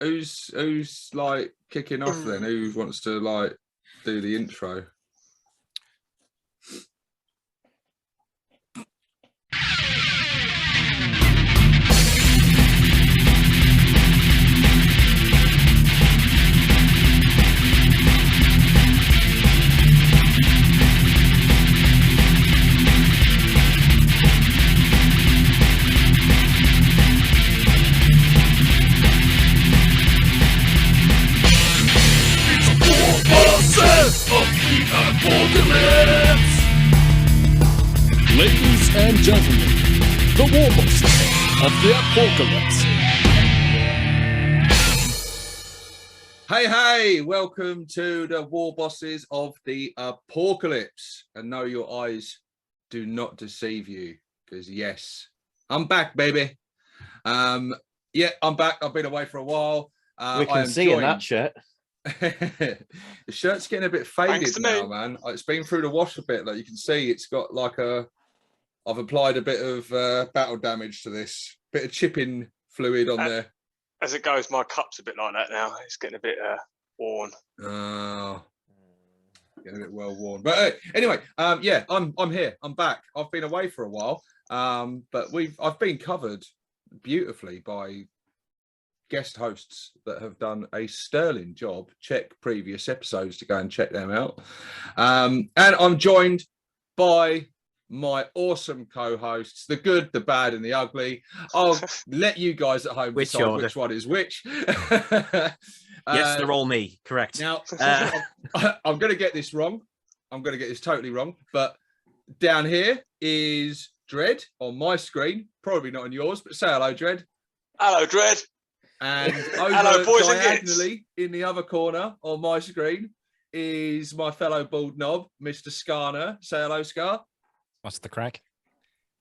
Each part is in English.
who's like kicking off then? Who wants to like do the intro? ApORKalypse! Ladies and gentlemen, the Warbosses of Da ApORKalypse. Hey, welcome to the Warbosses of Da ApORKalypse. And no, your eyes do not deceive you, because yes, I'm back, baby. Yeah, I'm back. I've been away for a while. We can see in that shirt. The shirt's getting a bit faded now, man. It's been through the wash a bit. Like you can see, it's got like I've applied a bit of battle damage to this, bit of chipping fluid on there. As it goes, my cup's a bit like that now. It's getting a bit worn. Oh, getting a bit well worn. But anyway, yeah, I'm here. I'm back. I've been away for a while, but I've been covered beautifully by guest hosts that have done a sterling job. Check previous episodes to go and check them out. And I'm joined by my awesome co-hosts, the good, the bad, and the ugly. I'll let you guys at home decide which one is which. Yes, they're all me. Correct. Now, I'm going to get this wrong. I'm going to get this totally wrong. But down here is Dread on my screen. Probably not on yours, but say hello, Dread. Hello, Dread. And over diagonally in the other corner on my screen is my fellow bald knob, Mr. Skarner. Say hello, Scar. What's the crack?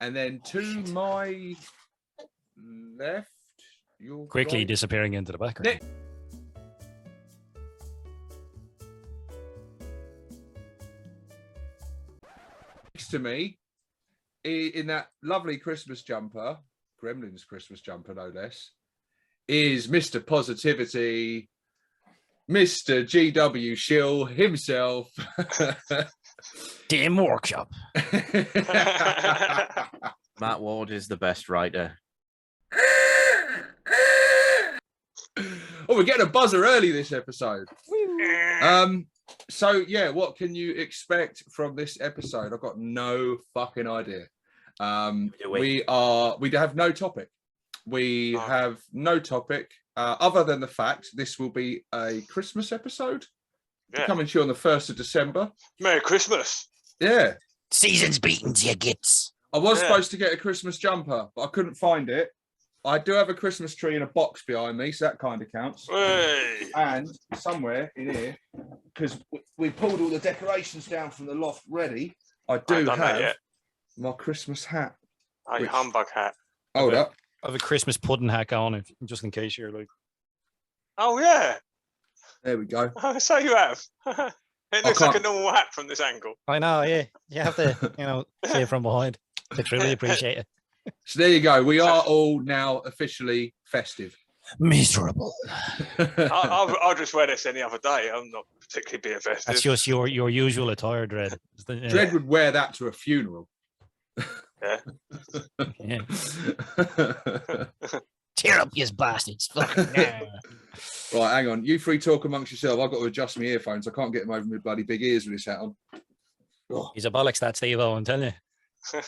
And then to my left, you're quickly disappearing into the background. Next to me, in that lovely Christmas jumper, Gremlins Christmas jumper, no less, is Mr. Positivity, Mr. GW Shill himself. Damn workshop. Matt Ward is the best writer. Oh, we're getting a buzzer early this episode. So yeah, what can you expect from this episode? I've got no fucking idea. We have no topic. We have no topic other than the fact this will be a Christmas episode. Yeah. Coming to you on the 1st of December. Merry Christmas. Yeah. Season's beatings, you gits. I was supposed to get a Christmas jumper, but I couldn't find it. I do have a Christmas tree in a box behind me, so that kind of counts. Hey. And somewhere in here, because we pulled all the decorations down from the loft ready, I do have my Christmas hat. Oh, your Humbug hat. Hold up. I have a Christmas pudding hat on, just in case you're like... Oh, yeah. There we go. Oh, so you have. It looks like a normal hat from this angle. I know, yeah. You have to, see it from behind. I truly appreciate it. So there you go. We are all now officially festive. Miserable. I'll just wear this any other day. I'm not particularly being festive. That's just your usual attire, Dread. Dread would wear that to a funeral. Yeah. Tear up, you bastards. Right, hang on. You three talk amongst yourself. I've got to adjust my earphones. I can't get them over my bloody big ears with this hat on. Oh. He's a bollocks, that Steve-O, I'm telling you.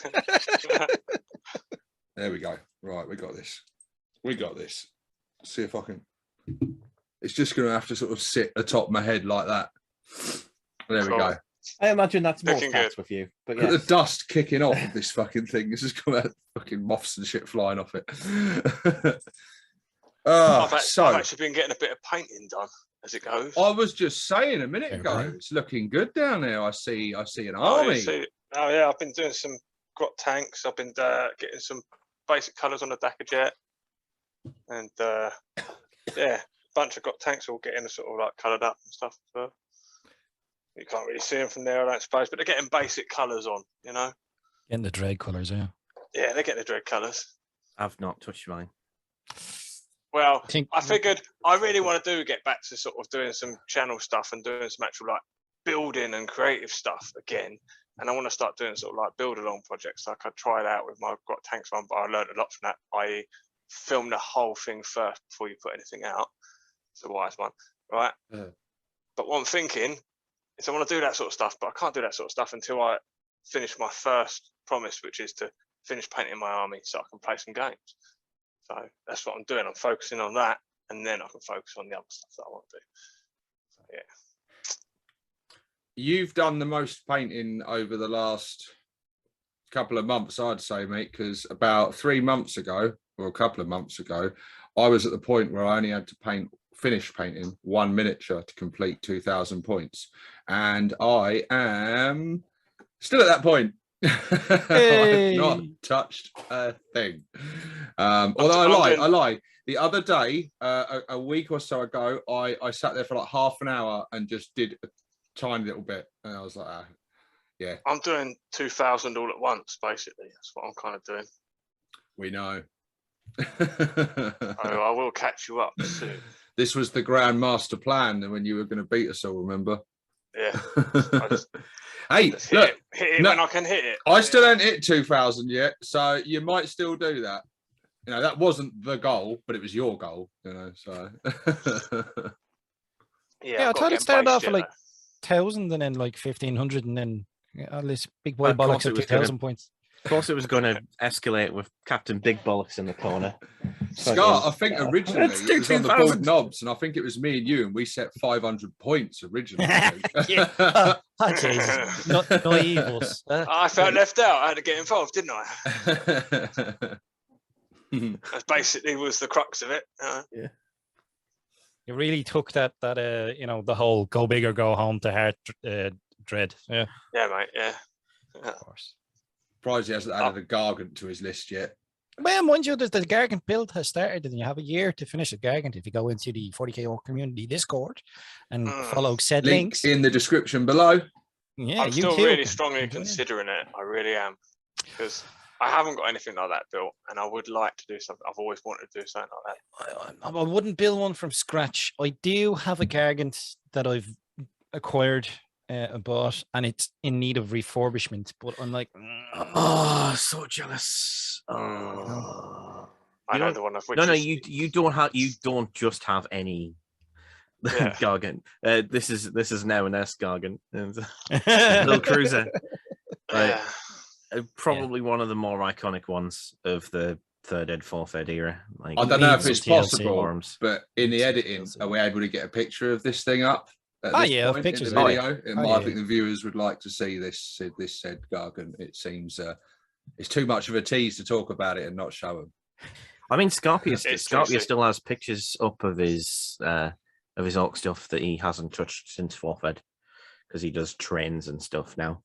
There we go. Right, we got this. We got this. See if I can. It's just going to have to sort of sit atop my head like that. There we go. I imagine that's more tax with you. But yeah. The dust kicking off of this fucking thing. This has got fucking moths and shit flying off it. I've actually been getting a bit of painting done as it goes. I was just saying a minute ago, it's looking good down there. I see an army. Oh yeah, I've been doing some grot tanks. I've been getting some basic colours on the Dakar jet, and yeah, a bunch of grot tanks all getting sort of like coloured up and stuff. So you can't really see them from there, I don't suppose, but they're getting basic colours on, Getting the dread colours, yeah. Yeah, they're getting the dread colours. I've not touched mine. Well, I figured I really want to get back to sort of doing some channel stuff and doing some actual like building and creative stuff again. And I want to start doing sort of like build along projects. Like I tried out with my Got Tanks one, but I learned a lot from that. I film the whole thing first before you put anything out. It's a wise one, right? Yeah. But what I'm thinking is I want to do that sort of stuff, but I can't do that sort of stuff until I finish my first promise, which is to finish painting my army so I can play some games. So that's what I'm doing. I'm focusing on that, and then I can focus on the other stuff that I want to do. So, yeah. You've done the most painting over the last couple of months, I'd say, mate, because about 3 months ago, or a couple of months ago, I was at the point where I only had to finish painting 1 miniature to complete 2,000 points. And I am still at that point. Hey. I've not touched a thing. Although I lie. The other day, a week or so ago, I sat there for like half an hour and just did a tiny little bit, and I was like, yeah. I'm doing 2,000 all at once, basically. That's what I'm kind of doing. We know. I will catch you up soon. This was the grand master plan when you were going to beat us all, remember? Yeah. Hey, look, hit it when I can hit it. I still haven't hit 2,000 yet, so you might still do that. You know, that wasn't the goal, but it was your goal, you know, so. Yeah, I thought it started off at like 1,000 and then like 1,500 and then at least big boy bollocks at 2,000 points. Of course, it was going to escalate with Captain Big Bollocks in the corner. Scott, I think originally it was on the board knobs, and I think it was me and you, and we set 500 points originally. Oh, Jesus. No evils. I felt left out. I had to get involved, didn't I? That basically was the crux of it. Yeah. You really took that you know, the whole go big or go home to heart dread. Yeah. Yeah, mate. Yeah. Of course. Surprised he hasn't added a gargant to his list yet. Well, mind you, the gargant build has started, and you have a year to finish a gargant if you go into the 40k community Discord and follow said links in the description below. Yeah, I'm still really strongly considering it. I really am, because I haven't got anything like that built, and I would like to do something. I've always wanted to do something like that. I wouldn't build one from scratch. I do have a gargant that I've acquired. Bought, and it's in need of refurbishment, but I'm like, oh, so jealous. I know the one. No, you don't just have any gargant. This is now an gargant, little cruiser. Probably one of the more iconic ones of the 3rd ed, 4th ed era. Like, I don't know if it's possible, but in the editing, are we able to get a picture of this thing up? Pictures in the video. I think the viewers would like to see this said gargant. It seems it's too much of a tease to talk about it and not show them. I mean, Scarpia still has pictures up of his orc stuff that he hasn't touched since 4th ed, because he does trains and stuff now.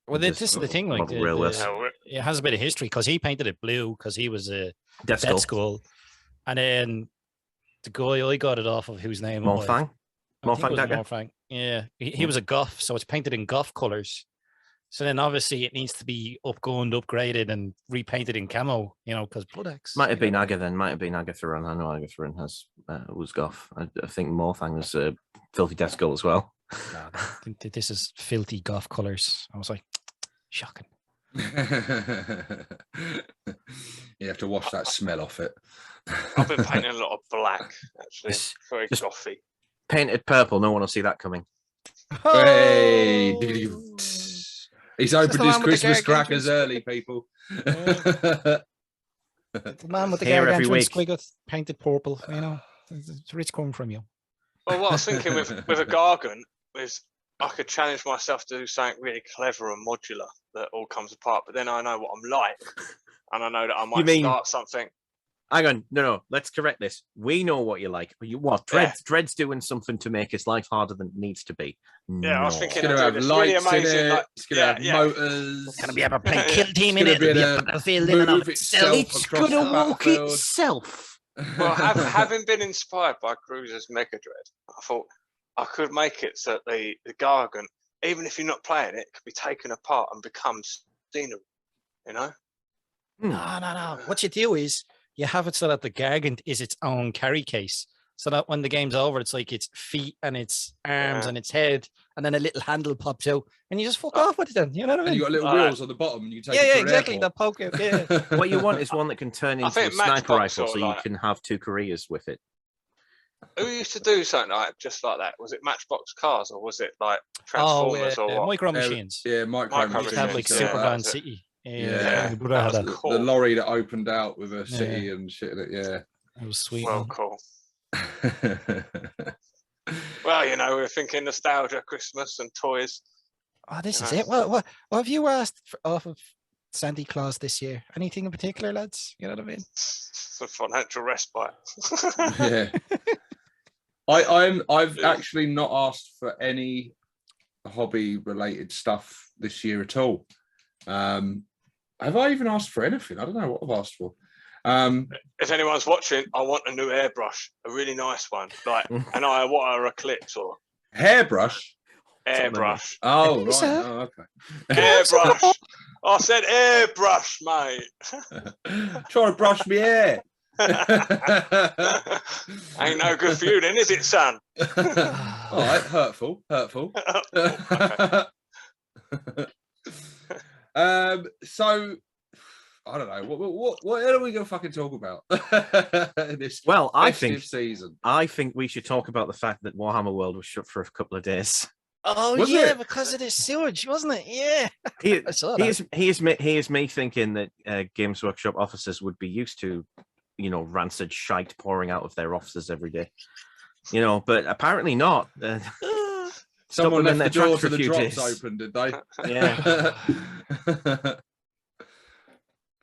Well, this is the thing. Like, it has a bit of history because he painted it blue because he was a dead skull, and then the guy I got it off of, whose name Morfang. Morfang. Yeah, he was a goth, so it's painted in goth colors. So then obviously it needs to be upgraded and repainted in camo, you know, because Blood Axe. Might have been Aga then. Might have been Agatharon. I know Agatharon was goth. I think Morfang was a filthy death skull as well. No, I think that this is filthy goth colors. I was like, shocking. You have to wash that smell off it. I've been painting a lot of black, actually. Very gothy. Painted purple. No one will see that coming. Hey. He's opened his Christmas crackers early, people. The man with the gargantuan squig painted purple, you know. It's rich coming from you. Well, what I was thinking with a gargant is I could challenge myself to do something really clever and modular that all comes apart, but then I know what I'm like, and I know that I might start something. Hang on, no, let's correct this. We know what you like. You what? Dread's doing something to make his life harder than it needs to be. Yeah, I was thinking it's going to have lights really in it. It's going to have motors. It's going to be able to play kill team in it. It's going to walk itself. Well, having been inspired by Cruiser's Mega Dread, I thought I could make it so that the gargant, even if you're not playing it, could be taken apart and become scenery. You know? No. What you do is you have it so that the gargant is its own carry case. So that when the game's over, it's like its feet and its arms and its head, and then a little handle pops out, and you just fuck off with it then. You know what I mean? And you got little wheels on the bottom, and you take it yeah, to exactly. an That poke out. Yeah. What you want is one that can turn I into a think sniper Matchbox rifle, so sort of you like- can have 2 careers with it. Who used to do something like just like that? Was it Matchbox cars or was it like Oh, Transformers or what? micro machines. Yeah, Micro You used to have like machines, yeah, Superman that was it. City. Yeah. my brother that had was that. cool. The lorry that opened out with a city and shit in it. Yeah. It was sweet. Well, man. cool. Well, you know, we're thinking nostalgia, Christmas, and toys. Oh, this is Yeah. it. What have you asked off of Santa Claus this year? Anything in particular, lads? You know what I mean? It's a financial respite. Yeah. I've actually not asked for any hobby related stuff this year at all. Have I even asked for anything? I don't know what I've asked for. If anyone's watching, I want a new airbrush, a really nice one, like an ApORKalypse or Hairbrush. airbrush. Oh, right. Lisa. Oh, okay. Airbrush. I said airbrush, mate. Trying to brush me hair. Ain't no good for you then, is it, son? All right, hurtful. Okay. So I don't know what are we gonna fucking talk about this Well, I festive think season. I think we should talk about the fact that Warhammer World was shut for a couple of days. Oh Was yeah, it? because of the sewage, wasn't it? Yeah. He, I saw that. here's me thinking that Games Workshop officers would be used to, you know, rancid shite pouring out of their offices every day. You know, but apparently not. Stop Someone them in left the their door tracks to for a the few drops days. open, did they? Yeah.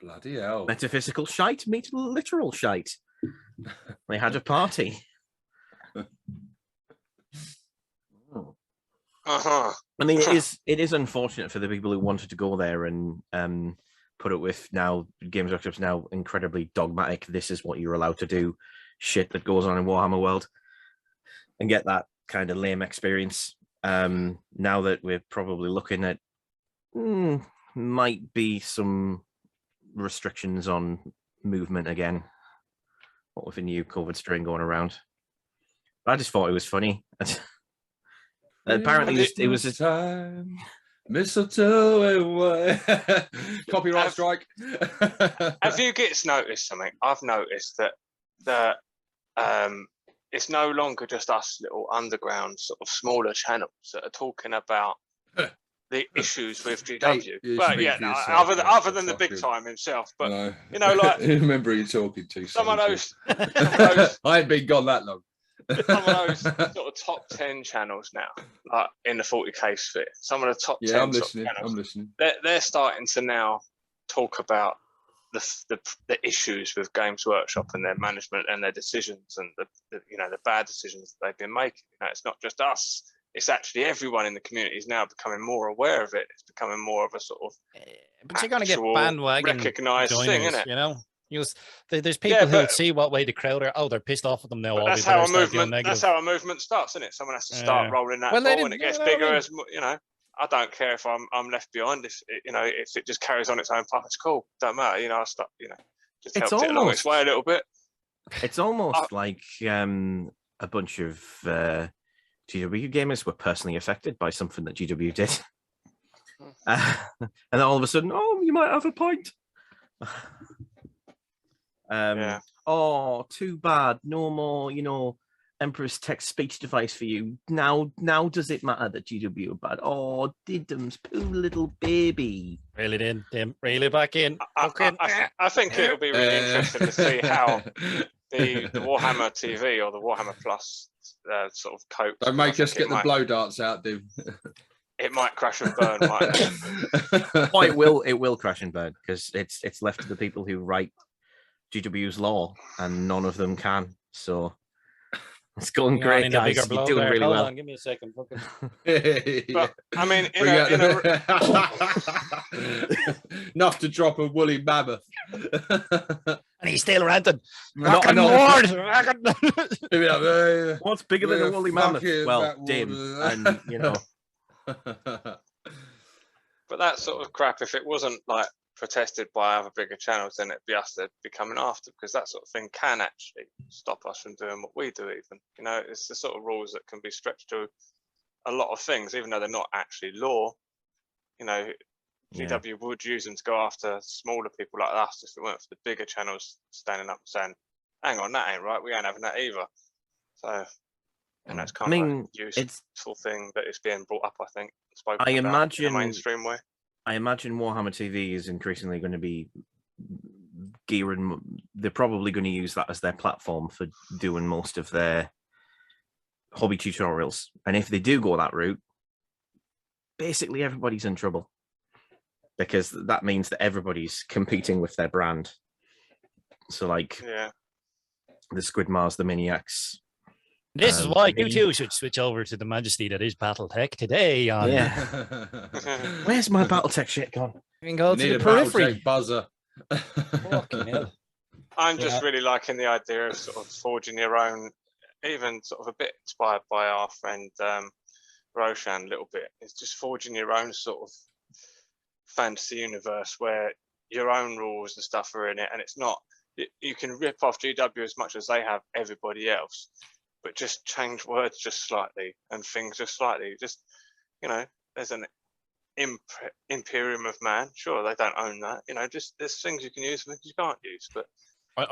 Bloody hell. Metaphysical shite meet literal shite. They had a party. Uh-huh. I mean, it is unfortunate for the people who wanted to go there and put it with now Games Workshop's now incredibly dogmatic. This is what you're allowed to do. Shit that goes on in Warhammer World, and get that kind of lame experience. Now that we're probably looking at might be some restrictions on movement again. What with a new COVID strain going around. But I just thought it was funny. Apparently, it was just time. Mistletoe and what? Copyright strike. Have you guys noticed something? I've noticed that it's no longer just us little underground sort of smaller channels that are talking about the issues with GW. you But speak yeah, for no, yourself, mate, other than the big fucking- time himself. But No. you know, like remember you talking to some of somebody. those I ain't been gone that long. some of those sort of top 10 channels now, like in the 40k sphere. Some of the top 10 Yeah, I'm sort of listening. channels, I'm listening. they're starting to now talk about the issues with Games Workshop and their management and their decisions and the you know the bad decisions that they've been making. You know, it's not just us; it's actually everyone in the community is now becoming more aware of it. It's becoming more of a sort of But you're gonna get actual bandwagon recognised thing, joiners, isn't it? you know. There's people who would but- see what way the crowd are. Oh, they're pissed off at them now. But Oh, that's we how better a start doing movement. negative. That's how a movement starts, isn't it? Someone has to start Yeah. rolling that Well, they ball, and didn't- it gets you know what I bigger mean? as you know. I don't care if I'm left behind. If you know, if it just carries on its own path, it's cool. Don't matter. You know, I start. You know, just It's helps it along its almost- way a little bit. It's almost like a bunch of GW gamers were personally affected by something that GW did. And then all of a sudden, oh, you might have a point. Yeah. Oh, too bad. No more, you know, Emperor's text speech device for you. Now does it matter that GW are bad? Oh, Didum's poor little baby. Really did. Them really back in. Okay. I think it'll be really interesting to see how the Warhammer TV or the Warhammer Plus sort of cope. Don't make I us think get the blow darts out, dude. It might crash and burn, mightn't it? Oh, it will crash and burn because it's left to the people who write GW's law, and none of them can. So it's going You're on great, in a bigger guys. You're blow doing there. really Hold well. on, give me a second. But I mean, in Bring out a enough to drop a woolly mammoth. And he's still ranting. Not Fucking enough. Lord. What's bigger than a We're woolly mammoth? fucking Well, backwater. dim, and you know. but that sort of crap, if it wasn't like protested by other bigger channels, then it'd be us that'd be coming after, because that sort of thing can actually stop us from doing what we do. Even, you know, it's the sort of rules that can be stretched to a lot of things, even though they're not actually law. You know, GW would use them to go after smaller people like us if it weren't for the bigger channels standing up and saying, hang on, that ain't right, we ain't having that either. So, and that's kind of a useful thing that is being brought up, I think, spoken about in a mainstream way. I imagine Warhammer TV is increasingly going to be gearing. They're probably going to use that as their platform for doing most of their hobby tutorials. And if they do go that route, basically everybody's in trouble, because that means that everybody's competing with their brand. So, like, the Squidmars, the Maniacs. This is why you two should switch over to the majesty that is BattleTech today. On Where's my BattleTech shit gone? You can go You to need the a periphery. BattleTech buzzer. Fucking hell. I'm just really liking the idea of sort of forging your own, even sort of a bit inspired by our friend Roshan a little bit. It's just forging your own sort of fantasy universe where your own rules and stuff are in it, and it's not, you can rip off GW as much as they have everybody else, but just change words just slightly and things just slightly. Just, you know, there's an Imperium of Man. Sure, they don't own that. You know, just there's things you can use and things you can't use. But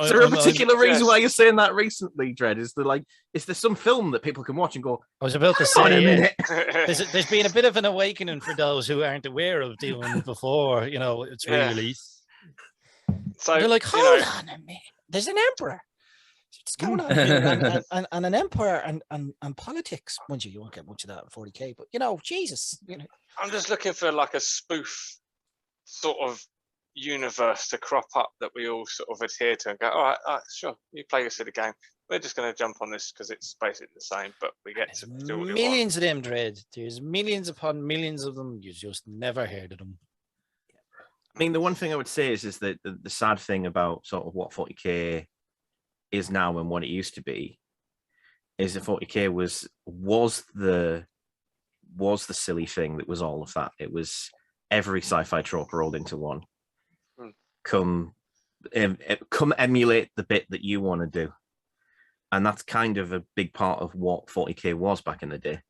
is there a particular reason why you're saying that recently, Dredd? Is there some film that people can watch and go, I was about to say, there's been a bit of an awakening for those who aren't aware of Dune before, you know, it's re-released. So they're like, hold on a minute, there's an emperor. What's going on here? and an empire and politics. Mind you won't get much of that in 40k, but you know, Jesus. You know. I'm just looking for like a spoof sort of universe to crop up that we all sort of adhere to and go, all right, sure, you play your silly game. We're just going to jump on this because it's basically the same, but we get to do what millions of them, Dredd. There's millions upon millions of them. You just never heard of them. I mean, the one thing I would say is that the sad thing about sort of what 40k is now and what it used to be is that 40k was the silly thing that was all of that. It was every sci-fi trope rolled into one. Come emulate the bit that you want to do, and that's kind of a big part of what 40k was back in the day.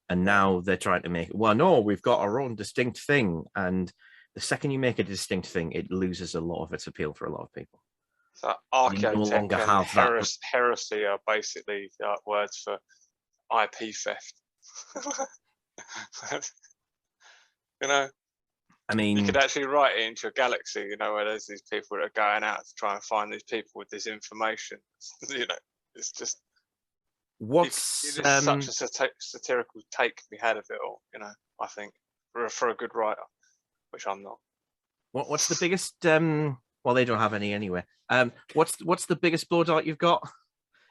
And now they're trying to make it, well, no, we've got our own distinct thing, and the second you make a distinct thing, it loses a lot of its appeal for a lot of people. So archaeotech and heresy are basically words for IP theft. You know, I mean, you could actually write it into a galaxy, you know, where there's these people that are going out to try and find these people with this information. You know, it's just what's it is such a satirical take we had of it all. You know, I think for a good writer, which I'm not. What's the biggest? Well, they don't have any anyway. What's the biggest blow dart you've got?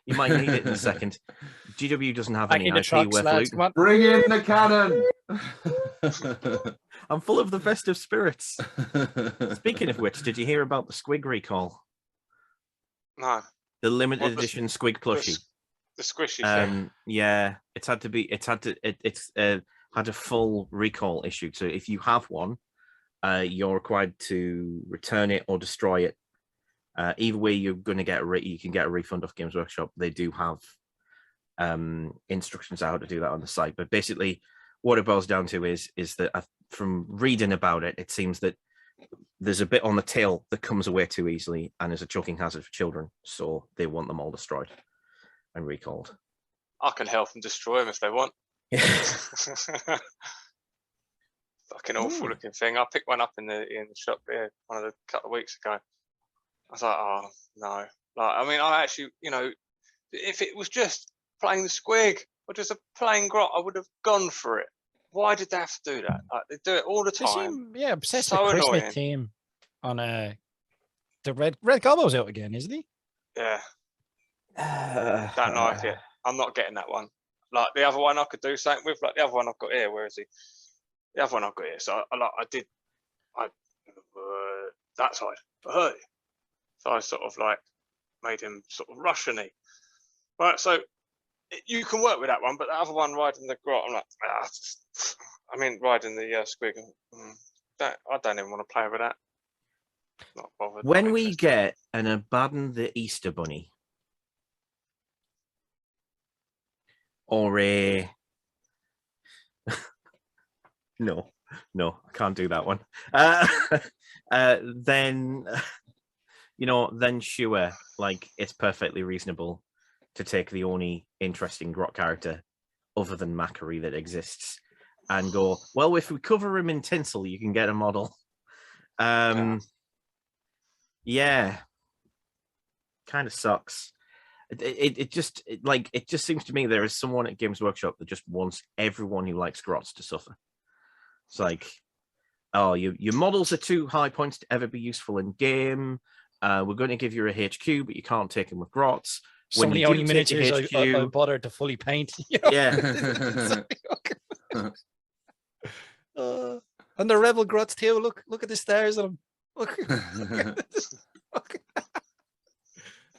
You might need it in a second. GW doesn't have any IP worth looting. Bring in the cannon. I'm full of the festive spirits. Speaking of which, did you hear about the Squig recall? No. The limited edition Squig plushie. The squishy thing. Yeah, it's had a full recall issued. So if you have one, you're required to return it or destroy it. Either way, you're going to get you can get a refund off Games Workshop. They do have instructions on how to do that on the site. But basically, what it boils down to is that from reading about it, it seems that there's a bit on the tail that comes away too easily and is a choking hazard for children. So they want them all destroyed and recalled. I can help them destroy them if they want. Fucking awful looking thing. I picked one up in the shop here a couple of weeks ago. I was like, oh no. Like, I mean, I actually, you know, if it was just playing the squig or just a plain grot, I would have gone for it. Why did they have to do that? Like, they do it all the time. Yeah, obsessed So with Christmas annoying. theme on the Red Gobbo's out again, isn't he? Yeah. Don't like it. I'm not getting that one. Like the other one I could do something with, like the other one I've got here. Where is he? The other one I've got here. So that side. Hey. So I sort of like made him sort of Russian-y. Right, so you can work with that one, but the other one riding the grot, I'm like, riding the squig. I don't even want to play with that. Not bothered. When not we interested. get an Abaddon the Easter Bunny, or a no, I can't do that one. Then then sure, like it's perfectly reasonable to take the only interesting grot character other than Macquarie that exists and go, well, if we cover him in tinsel, you can get a model. Yeah, kind of sucks. It just seems to me there is someone at Games Workshop that just wants everyone who likes grots to suffer. It's like, oh, your models are too high points to ever be useful in game. We're going to give you a HQ, but you can't take them with grots. So many only miniatures I bothered to fully paint. Yeah. And the rebel grots too. Look at the stars on them. Look.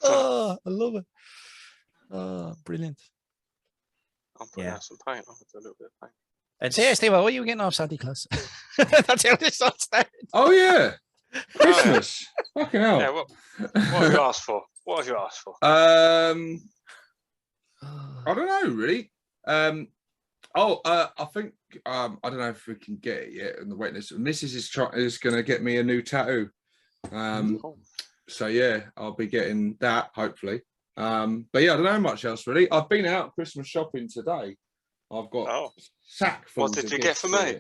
Oh, I love it. Oh, brilliant. I'm putting out some paint. I'll do a little bit of paint. Seriously, what are you getting off Santa Claus? That's how this all started. Oh yeah, Christmas. Fucking hell. Yeah, what have you asked for? What have you asked for? I don't know really. I think I don't know if we can get it yet in the witness. Mrs. is going to get me a new tattoo. So yeah, I'll be getting that hopefully. But yeah, I don't know much else really. I've been out Christmas shopping today. I've got sack full. What did you get for me?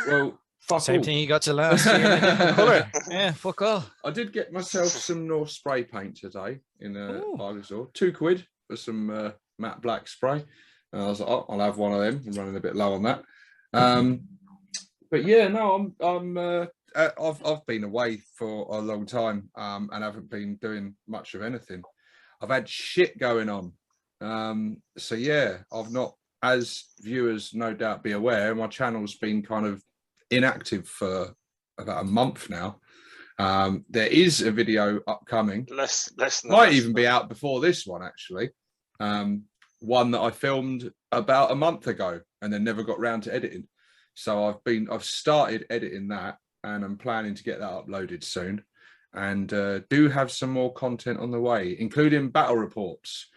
Well, same thing you got to last year in a different colour. Yeah, fuck off. I did get myself some North spray paint today in a bargain store. £2 for some matte black spray. And I was like, oh, I'll have one of them. I'm running a bit low on that. But yeah, no, I've been away for a long time and haven't been doing much of anything. I've had shit going on. So yeah, I've not, as viewers no doubt be aware, my channel's been kind of inactive for about a month now. There is a video upcoming. Might even be out before this one actually. One that I filmed about a month ago and then never got round to editing. So I've started editing that and I'm planning to get that uploaded soon. And do have some more content on the way, including battle reports.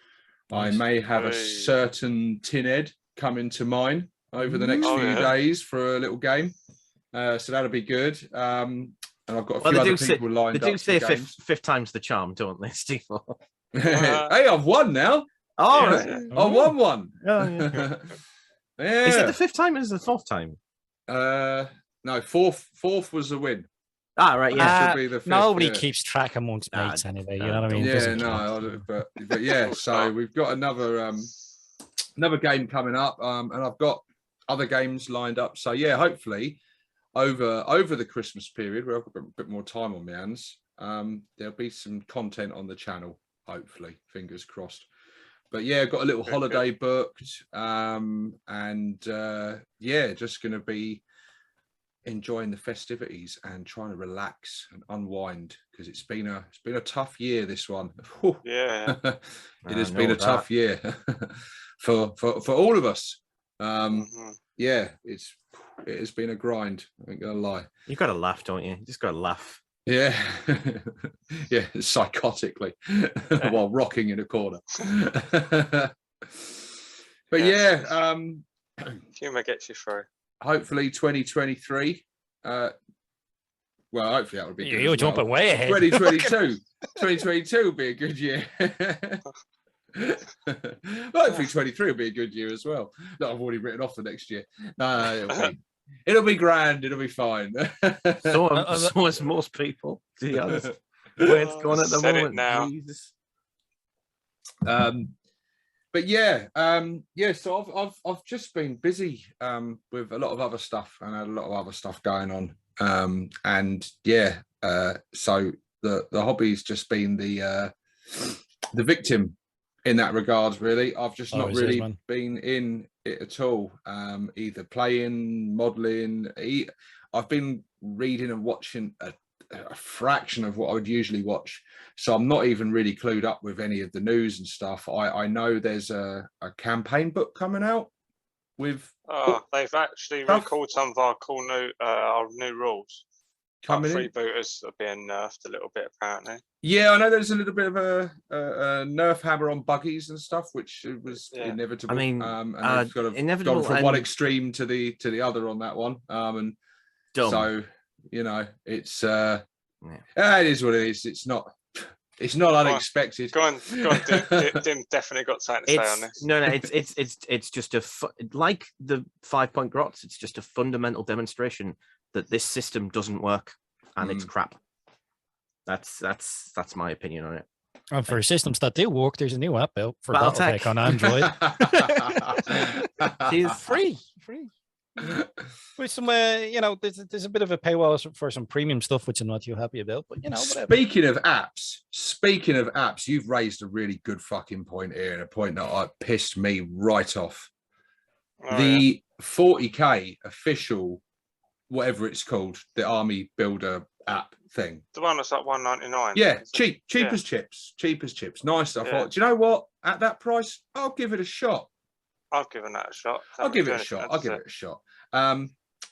Nice. I may have a certain tin Ed coming to mine over the next few days for a little game. So that'll be good. And I've got a few other people lined up. They do say fifth time's the charm, don't they, Steve? Hey, I've won now. Oh, yeah. I won one. Oh, yeah. Yeah. Is it the fifth time or is it the fourth time? No, fourth was the win. Ah, right, yeah. Be the fifth, nobody keeps track amongst mates anyway. You know what I mean? Yeah, no, but yeah. So we've got another game coming up, and I've got other games lined up. So yeah, hopefully over the Christmas period, where I've got a bit more time on my hands, there'll be some content on the channel. Hopefully, fingers crossed. But yeah, got a little holiday booked, and yeah, just going to be enjoying the festivities and trying to relax and unwind because it's been a tough year, this one. Yeah, it has been a tough year for all of us. Yeah, it has been a grind. I ain't gonna lie. You got to laugh, don't you? You just got to laugh. Yeah, yeah, psychotically while rocking in a corner. But yeah, humor gets you through. Hopefully 2023. Well, hopefully that would be good. You're jumping way ahead. 2022 will be a good year. Hopefully 23 will be a good year as well. No, I've already written off the next year. No, it'll be grand. It'll be fine. So is most people, to be honest. Where it's gone at the moment. Now. Jesus. But yeah, yeah. So I've just been busy with a lot of other stuff and had a lot of other stuff going on. And yeah, so the hobby's just been the victim in that regard. Really, I've just not really been in it at all. Either playing, modeling. I've been reading and watching a fraction of what I would usually watch, so I'm not even really clued up with any of the news and stuff. I know there's a campaign book coming out with they've actually recalled some of our cool new rules. coming in. Freebooters are being nerfed a little bit, apparently. Yeah, I know there's a little bit of a nerf hammer on buggies and stuff, which was inevitable. I mean, and they've got inevitable gone from one extreme to the other on that one. And dumb. so it's it is what it is. It's not unexpected. Go on, Dim definitely got something to say on this. No, it's just like the 5-point grots. It's just a fundamental demonstration that this system doesn't work and it's crap. That's my opinion on it. And for systems that do work, there's a new app out for Battletech Battletech on Android. It's free. With some, there's a bit of a paywall for some premium stuff, which I'm not too happy about. But whatever. Speaking of apps, you've raised a really good fucking point here, and a point that pissed me right off. The 40k official, whatever it's called, the Army Builder app thing. The one that's like $1.99. Yeah, cheap as chips. Nice stuff. Do you know what? At that price, I'll give it a shot. I've given that a shot. I'll give it a shot.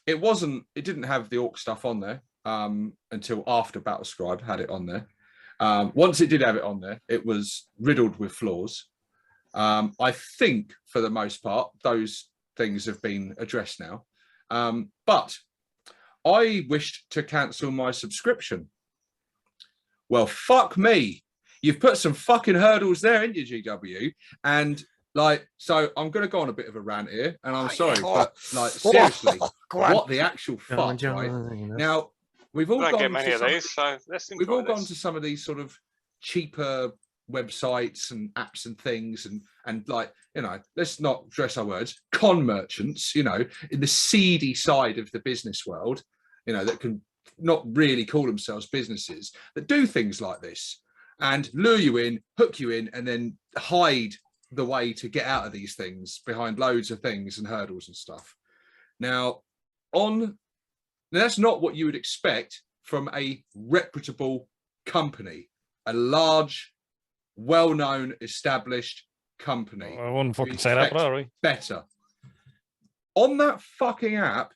It didn't have the orc stuff on there until after Battlescribe had it on there. Once it did have it on there, it was riddled with flaws. I think for the most part, those things have been addressed now. But I wished to cancel my subscription. Well, fuck me. You've put some fucking hurdles there, ain't you, GW? And so I'm going to go on a bit of a rant here, and I'm sorry, but seriously, what the actual fuck, right? Now, we've all gone to some of these sort of cheaper websites and apps and things, and let's not dress our words, con merchants, in the seedy side of the business world, that can not really call themselves businesses, that do things like this and lure you in, hook you in, and then hide the way to get out of these things behind loads of things and hurdles and stuff. Now that's not what you would expect from a reputable company, a large, well-known, established company. I wouldn't fucking say that, but all right. Better. On that fucking app,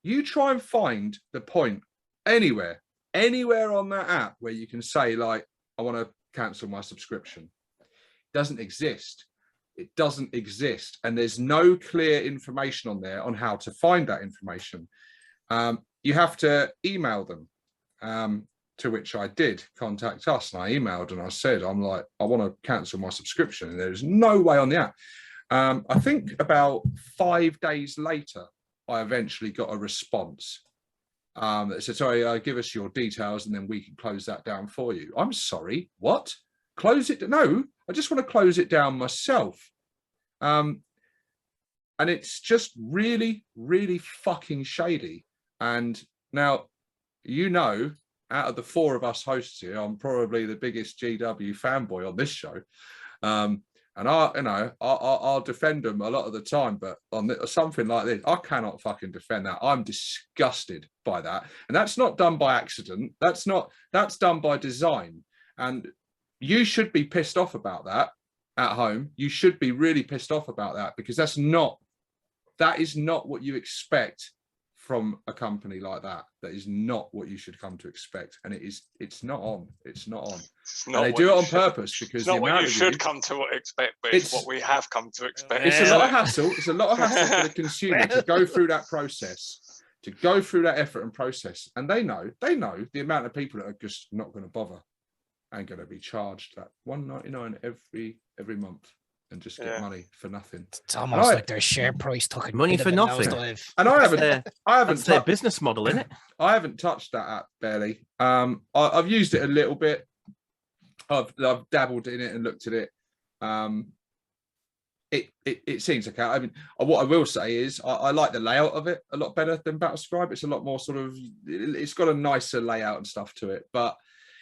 you try and find the point anywhere on that app where you can say, I want to cancel my subscription. It doesn't exist. And there's no clear information on there on how to find that information. You have to email them, to which I did contact us, and I emailed and I said, I want to cancel my subscription, and there's no way on the app. I think about 5 days later, I eventually got a response that said, sorry, give us your details and then we can close that down for you. I'm sorry, what? Close it? No, I just want to close it down myself. And it's just really, really fucking shady. And now, out of the 4 of us hosts here, I'm probably the biggest GW fanboy on this show. And I'll defend them a lot of the time, but on something like this, I cannot fucking defend that. I'm disgusted by that. And that's not done by accident. That's done by design. And you should be pissed off about that at home. You should be really pissed off about that, because that is not what you expect from a company like that. That is not what you should come to expect, and it's not on. And they do it on purpose, because it's not what you should come to expect, but it's what we have come to expect. It's a lot of hassle. It's a lot of hassle for the consumer to go through that process, to go through that effort and process, and they know the amount of people that are just not going to bother and going to be charged that $1.99 every month. And just get money for nothing. It's almost like their share price took money for nothing. And I haven't their business model, isn't it? I haven't touched that app barely. I've used it a little bit. I've dabbled in it and looked at it. It seems okay. I mean, what I will say is I like the layout of it a lot better than Battlescribe. It's a lot more it's got a nicer layout and stuff to it, but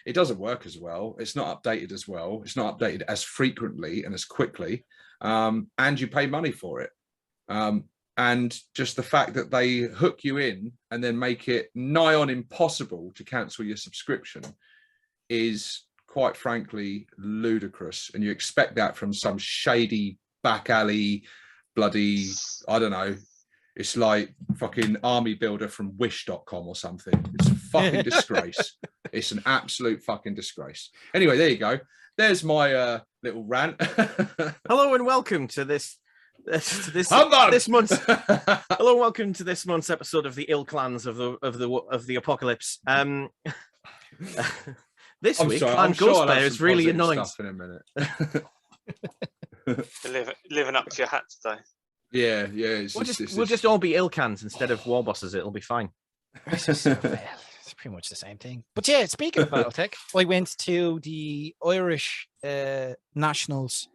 it doesn't work as well. It's not updated as well. It's not updated as frequently and as quickly. And you pay money for it. And just the fact that they hook you in and then make it nigh on impossible to cancel your subscription is, quite frankly, ludicrous. And you expect that from some shady back alley, bloody, I don't know. It's like fucking army builder from wish.com or something. It's fucking disgrace. It's an absolute fucking disgrace. Anyway, there you go. There's my little rant. Hello and welcome to this Humbug! this month's hello and welcome to this month's episode of the Ill Clans of the Apocalypse. This week, Clan Ghostbear is really annoying. In a minute. Living up to your hat today. Yeah. We'll just all be Ilcans instead of Warbosses. It'll be fine. It's pretty much the same thing. But yeah, speaking of BattleTech, I went to the Irish Nationals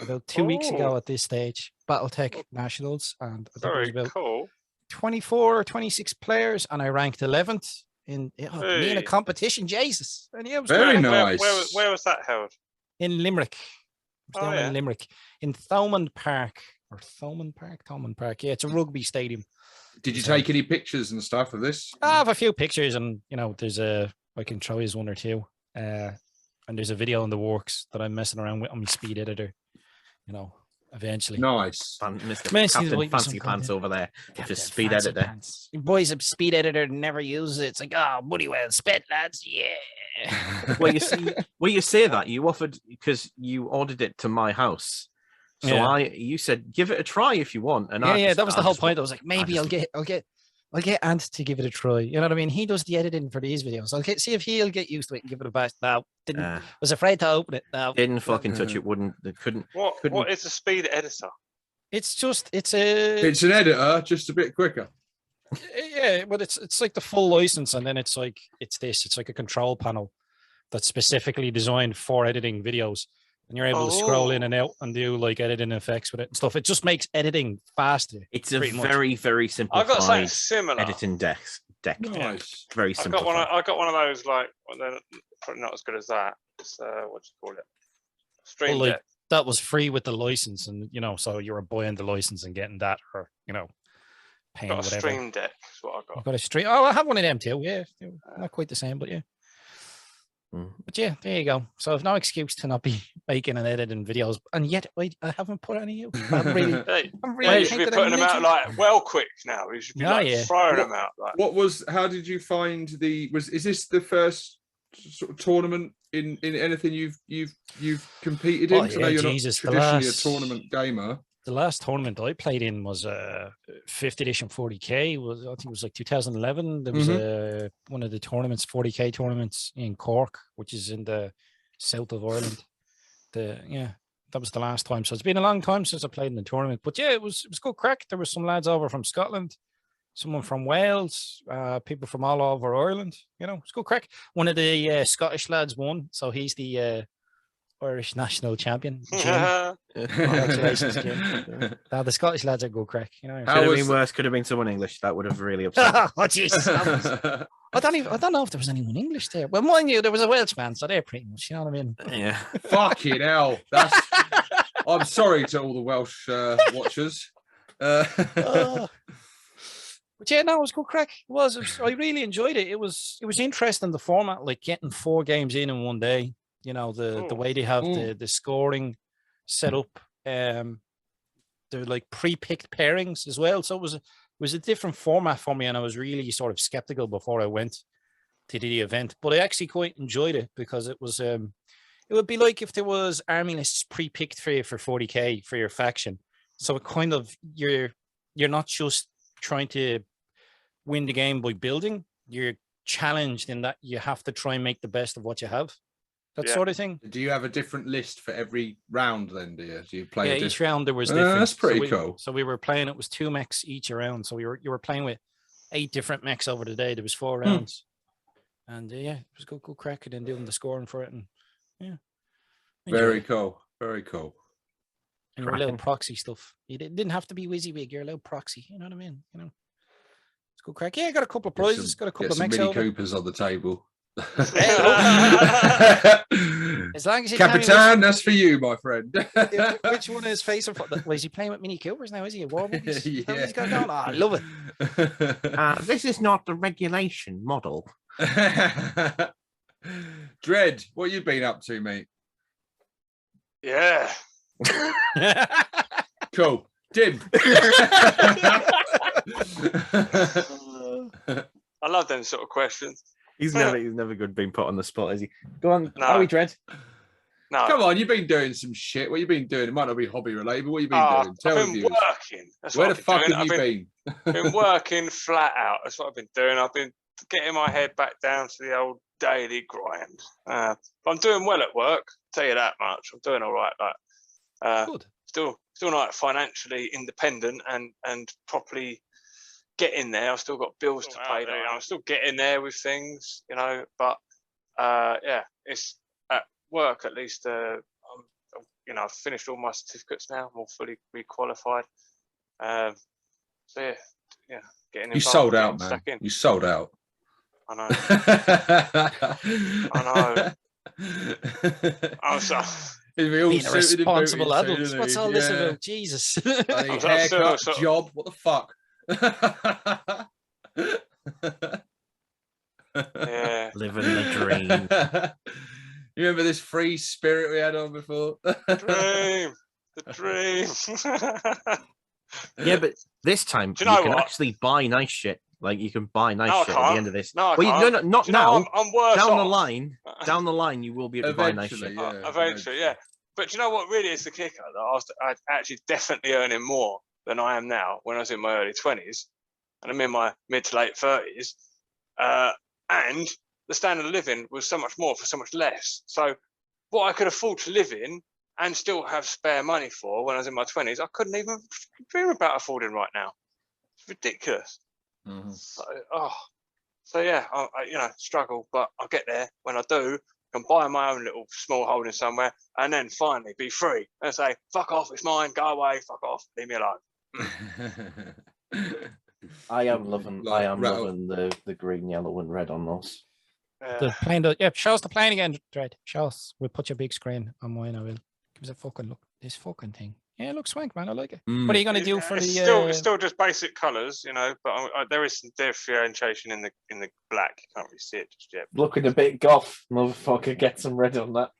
about 2 weeks ago at this stage. BattleTech Nationals, and I think Very it was about cool. 24 or 26 players, and I ranked 11th in me in a competition. Jesus, and yeah, it was Very great. nice. Where was that held? In Limerick. It was Oh, down yeah. in Limerick, in Thomond Park. Thomond Park. Yeah, it's a rugby stadium. Did you take any pictures and stuff of this? I have a few pictures, and there's I can show you one or two. And there's a video in the works that I'm messing around with on my speed editor. Eventually. Nice. Mr. Mentally, Captain like Fancy some Pants content. over there. Captain Just speed Fancy editor. Pants. Boys, a speed editor never uses it. It's like, oh, bloody well spent, lads. Yeah. Well, you say that you offered because you ordered it to my house. So Yeah. you said give it a try if you want, and That was the whole point. I was like, maybe I'll get Ant to give it a try. You know what I mean? He does the editing for these videos. See if he'll get used to it and give it a bash. No, didn't. Was afraid to open it. No, didn't fucking touch it. Couldn't. What is a speed editor? it's an editor, just a bit quicker. Yeah, but it's like the full license, and then it's like a control panel that's specifically designed for editing videos, and you're able to scroll in and out and do like editing effects with it and stuff. It just makes editing faster. It's a pretty much. very, very simple. I've got something similar. Editing deck. Nice. Very I simple. got one of those, like, well, they're probably not as good as that. It's what do you call it? Stream Well, like, Deck. that was free with the license, and so you were buying the license and getting that, or paying Got a whatever. Stream Deck is what I I've got. got a stream. Oh, I have one of them too. Yeah, not quite the same, but yeah. Mm. But yeah, there you go. So I've no excuse to not be making and editing videos, and yet I haven't put any out. I haven't really. Hey, I'm yeah, really you should be painted putting any them out nature. like well quick now. You should be throwing them out. Like. How did you find is this the first sort of tournament in anything you've competed in? Oh, 'Cause I know yeah, you're Jesus, not traditionally a tournament gamer. The last tournament I played in was 5th edition 40k. I think it was like 2011. There was one of the tournaments, 40k tournaments in Cork, which is in the south of Ireland. That was the last time. So it's been a long time since I played in the tournament. But yeah, it was good crack. There was some lads over from Scotland, someone from Wales, people from all over Ireland. It's good crack. One of the Scottish lads won, so he's the Irish national champion. Jim. Congratulations, Jim. Now the Scottish lads are good crack. Could have been worse. Could have been someone English. That would have really upset. Oh Jesus! I don't know if there was anyone English there. Well, mind you, there was a Welshman, so they're pretty much. You know what I mean? Yeah. Fucking hell! I'm sorry to all the Welsh watchers. But yeah, no, it was good crack. It was. I really enjoyed it. It was interesting, the format, like getting 4 games in one day. The way they have the scoring set up. They're like pre-picked pairings as well. So it was a different format for me, and I was really sort of skeptical before I went to the event. But I actually quite enjoyed it because it was it would be like if there was army lists pre-picked for you for 40k for your faction. So it kind of you're not just trying to win the game by building. You're challenged in that you have to try and make the best of what you have. That sort of thing. Do you have a different list for every round then, do you play each round there was different. That's pretty cool. So we were playing, it was 2 mechs each round. So you were playing with 8 different mechs over the day. There was 4 rounds. And it was good crack, and then doing the scoring for it, and very cool. Very cool. And your little proxy stuff. You didn't have to be WYSIWYG, you're a little proxy, you know what I mean? It's good crack. Yeah, I got a couple of prizes, got a couple of mechs Mini over. Coopers on the table. As long as you Capitan, that's for you, my friend. Which one is facing? Well, is he playing with Mini Coopers now? Is he a Warboss? Yeah. He's got going. Oh, I love it. This is not the regulation model. Dread, what you been up to, mate? Yeah. Cool. Dim. I love them sort of questions. He's never good being put on the spot, is he? Go on, No. Howie Dread. No. Come on, you've been doing some shit. What you been doing? It might not be hobby related, but what you been doing? Tell I've the been viewers. working. That's Where what the I've fuck doing. have you been? Been working flat out. That's what I've been doing. I've been getting my head back down to the old daily grind. But I'm doing well at work. I'll tell you that much. I'm doing all right. Like, Good. still not financially independent and properly getting there. I've still got bills to pay. I'm still getting there with things, you know. But yeah, it's at work at least. You know, I've finished all my certificates now. I'm all fully requalified. So yeah, getting involved. You sold out, man. Stuck in. You sold out. I know. I know. I'm sorry. Being a responsible adult. What's all this about? Jesus. Haircut, job. What the fuck? Yeah. Living the dream. You remember this free spirit we had on before? The dream. Yeah, but this time Do you know can what? actually buy nice shit. Like you can buy nice No, I shit at the can't. end of this. No, I well, can't. no, not Do you know, now. I'm worse Down the off. line, down the line, you will be able to buy nice shit. Yeah, Eventually, yeah. But do you know what really is the kicker? That I actually definitely earning more than I am now when I was in my early 20s, and I'm in my mid to late 30s, and the standard of living was so much more for so much less. So what I could afford to live in and still have spare money for when I was in my 20s, I couldn't even dream about affording right now. It's ridiculous. Mhm. So yeah, I you know, struggle, but I'll get there. When I do, I can buy my own little small holding somewhere, and then finally be free and say, "Fuck off, it's mine. Go away. Fuck off. Leave me alone." I am loving Rattle. the green, yellow, and red on those. The plane, show us the plane again, Dread. Show us. We'll put your big screen on mine. I will. Give us a fucking look. This fucking thing. Yeah, it looks swank, man. I like it. What are you gonna do for it's the? It's still just basic colours, you know, but there is some differentiation in the black. You can't really see it just yet. Looking a bit goth, motherfucker. Get some red on that.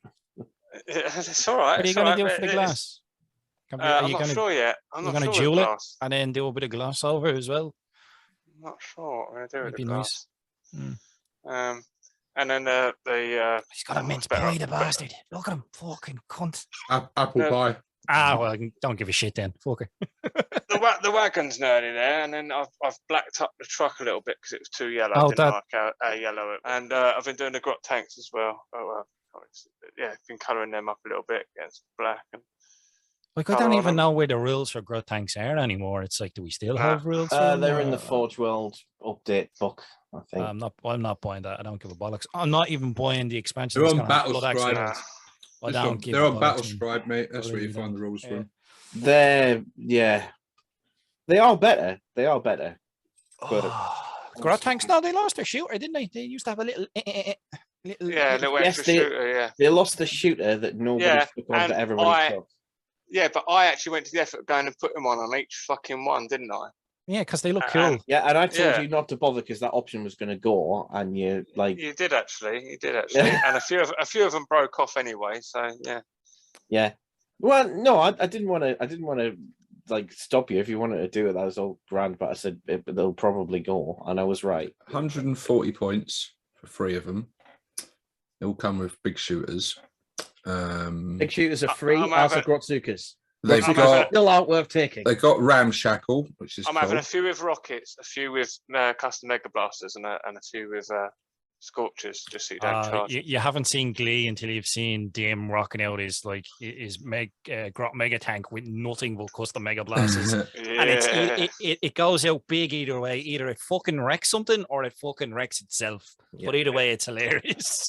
It's all right. What are you gonna do for the glass? I'm not sure yet. I'm not gonna sure. jewel it Glass. and then do a bit of gloss over as well. I'm not sure what I'm gonna do with That'd be the nice. glass. And then He's got a mince pie, the bastard. Look at him, fucking cunt. Apple pie. Ah, well, don't give a shit then. Fuck it. the wagon's nearly there, and then I've blacked up the truck a little bit because it was too yellow. Oh, I didn't like how yellow it. And I've been doing the grot tanks as well. Yeah, been colouring them up a little bit against black. And Like, I don't even know where the rules for grot tanks are anymore. It's like, do we still have rules? For them, They're in or- the Forge World update book, I think. I'm not buying that. I don't give a bollocks. I'm not even buying the expansion. They're that's on gonna have Battle blood Scribe. accidents. I don't give They're a on Battle bollocks, man. Scribe, mate. That's where you Really find the don't. rules from. They're they are better. They are better. But Grot tanks, no, they lost their shooter, didn't they? They used to have a little little Yes, extra shooter, yeah. they lost the shooter that nobody took on and that everybody took. Yeah, but I actually went to the effort of going and put them on each fucking one, didn't I? Yeah, because they look cool. Yeah, and I told Yeah. you not to bother because that option was going to go, and you like. You did actually, and a few of them broke off anyway. So yeah. Yeah. Well, no, I didn't want to. I didn't want to like stop you if you wanted to do it. That was all grand, but I said they'll probably go, and I was right. 140 points for 3 of them. They all come with big shooters. Big shooters are free. I'm As having- are Grotzukas. They've I'm got Still out worth taking. they got Ramshackle, which is I'm cool. having a few with rockets, a few with custom mega blasters, and a few with scorchers, just so you don't charge. You haven't seen Glee until you've seen Dim rocking out his grot mega tank with nothing but custom mega blasters. And it goes out big either way. Either it fucking wrecks something or it fucking wrecks itself. But either way, it's hilarious.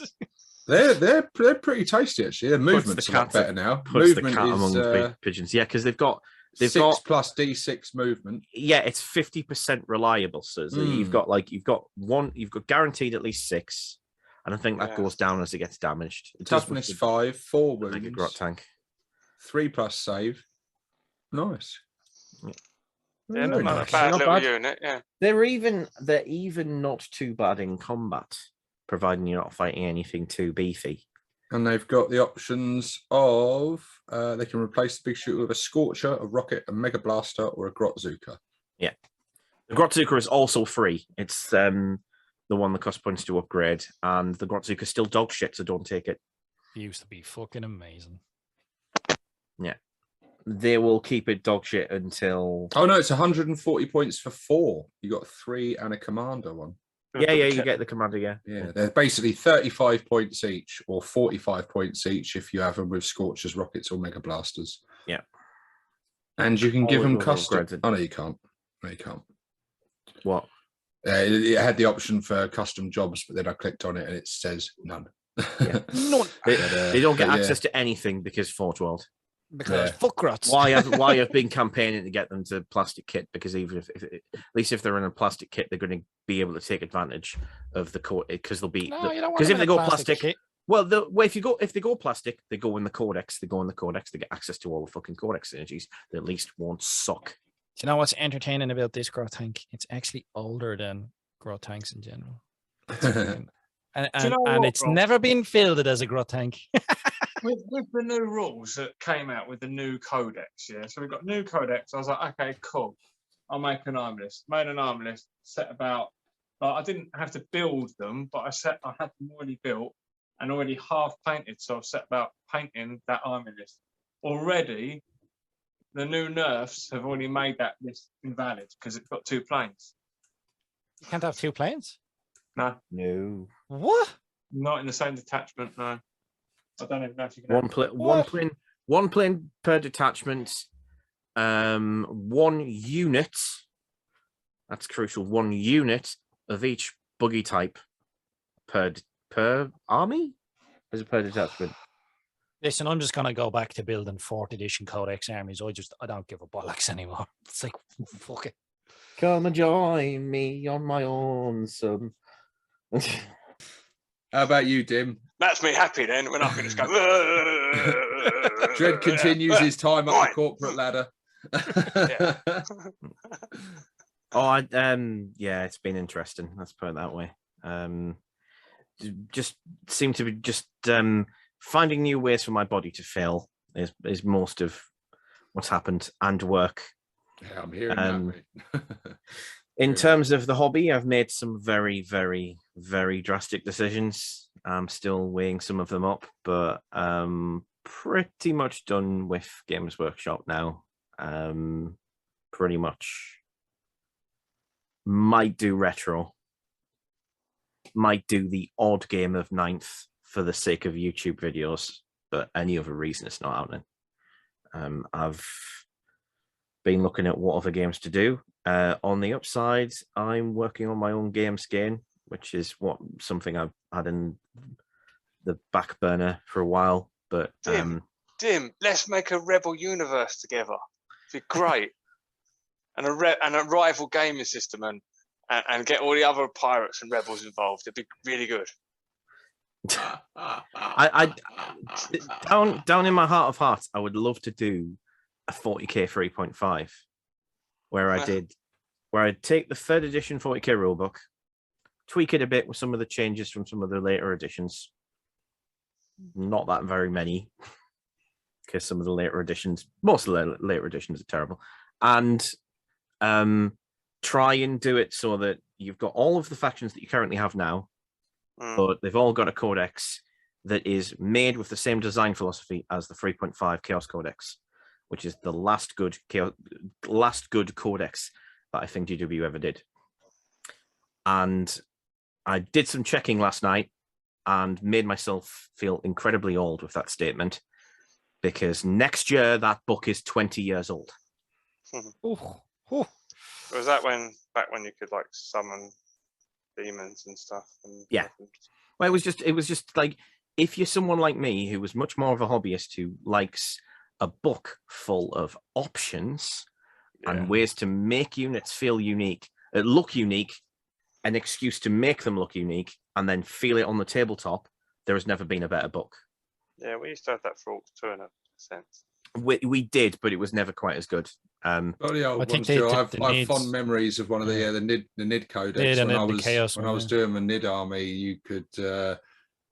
They're pretty tasty actually. Their movement's a lot better now. Puts the Movement cat among the is big pigeons. Yeah, because they've got 6 plus D6 movement. yeah, it's 50% reliable. So you've got guaranteed at least 6, and I think that goes down as it gets damaged. It does Toughness with 5, 4 the mega grot wounds, tank. 3 plus save. Nice. Yeah, Very not nice. a bad Not little bad. unit. Yeah. They're even not too bad in combat, providing you're not fighting anything too beefy. And they've got the options of they can replace the big shooter with a Scorcher, a Rocket, a Mega Blaster, or a Grotzuka. Yeah. The Grotzuka is also free. It's the one that costs points to upgrade, and the Grotzuka is still dog shit, so don't take it. It used to be fucking amazing. Yeah. They will keep it dog shit until... Oh, no, it's 140 points for 4. You got 3 and a commander one. Yeah, you get the commander, yeah. Yeah, they're basically 35 points each or 45 points each if you have them with Scorchers, Rockets, or Mega Blasters. Yeah. And you can give All them those custom. upgrades. Oh, no, you can't. No, you can't. What? It had the option for custom jobs, but then I clicked on it and it says none. Yeah. None. They don't get access to anything because Forge World. Because fuck Grots. Why I've been campaigning to get them to plastic kit, because even if at least if they're in a plastic kit, they're going to be able to take advantage of the core, because they'll be because if they go plastic, well, if they go plastic, they go in the codex. They go in the codex. They get access to all the fucking codex synergies. They at least won't suck. Do you know what's entertaining about this Grot tank? It's actually older than Grot tanks in general. And it's never been fielded as a Grot tank. with the new rules that came out with the new codex, yeah. So we've got new codex. I was like, okay, cool. I'll make an arm list. Made an arm list. Set about. Like, I didn't have to build them, but I had them already built and already half painted. So I set about painting that army list. Already, the new nerfs have already made that list invalid because it's got 2 planes. You can't have 2 planes? No. What? Not in the same detachment, no. I don't even know if you can. One plane per detachment. 1 unit. That's crucial. 1 unit of each buggy type per army, as a per detachment. Listen, I'm just gonna go back to building 4th edition Codex armies. I don't give a bollocks anymore. It's like, fuck it. Come and join me on my own, son. How about you, Dim? That's me happy then when I can just go. Dread continues his time up the corporate ladder. Yeah, it's been interesting. Let's put it that way. Just seem to be finding new ways for my body to fail is most of what's happened, and work. Yeah, I'm hearing that, mate. In terms of the hobby, I've made some very, very, very drastic decisions. I'm still weighing some of them up, but pretty much done with Games Workshop now. Pretty much might do retro. Might do the odd game of 9th for the sake of YouTube videos, but any other reason it's not happening. I've been looking at what other games to do. On the upside, I'm working on my own game skin, which is something I've had in the back burner for a while. But Dim, let's make a Rebel universe together. It'd be great, and a rival gaming system, and get all the other pirates and rebels involved. It'd be really good. I down in my heart of hearts, I would love to do a 40k 3.5, where I'd take the 3rd edition 40k rulebook, tweak it a bit with some of the changes from some of the later editions. Not that very many, because some of the later editions, most of the later editions are terrible, and try and do it so that you've got all of the factions that you currently have now, but they've all got a codex that is made with the same design philosophy as the 3.5 Chaos Codex, which is the last good codex that I think GW ever did. And I did some checking last night and made myself feel incredibly old with that statement, because next year that book is 20 years old. Was that back when you could like summon demons and stuff? Yeah. Well, it was just like, if you're someone like me who was much more of a hobbyist who likes a book full of options and ways to make units feel unique, look unique, an excuse to make them look unique, and then feel it on the tabletop, there has never been a better book. Yeah, we used to have that for Orcs too, in a sense. We did, but it was never quite as good. Oh, the old ones too. I've fond memories of one of the NID codex. When I was doing the NID army, you could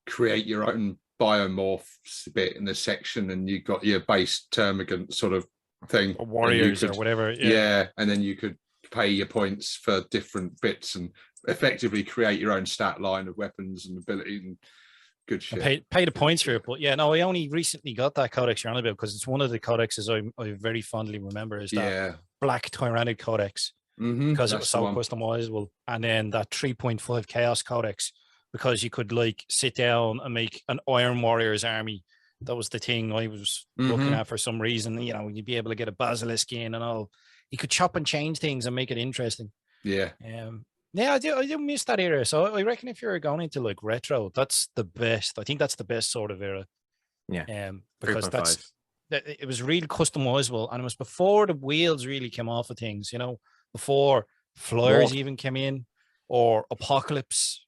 create your own biomorphs bit in the section, and you got your base termagant sort of thing, or warriors or whatever. Yeah, and then you could pay your points for different bits, and effectively create your own stat line of weapons and abilities and good shit. And pay the points for it. But yeah, no, I only recently got that codex you're on about because it's one of the codexes I very fondly remember is that Black Tyrannic Codex because it was so customizable. And then that 3.5 Chaos Codex because you could like sit down and make an Iron Warriors army. That was the thing I was looking at for some reason. You know, you'd be able to get a basilisk in and all. You could chop and change things and make it interesting. Yeah. Yeah, I do miss that era. So I reckon if you're going into like retro, that's the best. I think that's the best sort of era. Yeah. Because it was really customizable, and it was before the wheels really came off of things. You know, before flyers even came in, or Apocalypse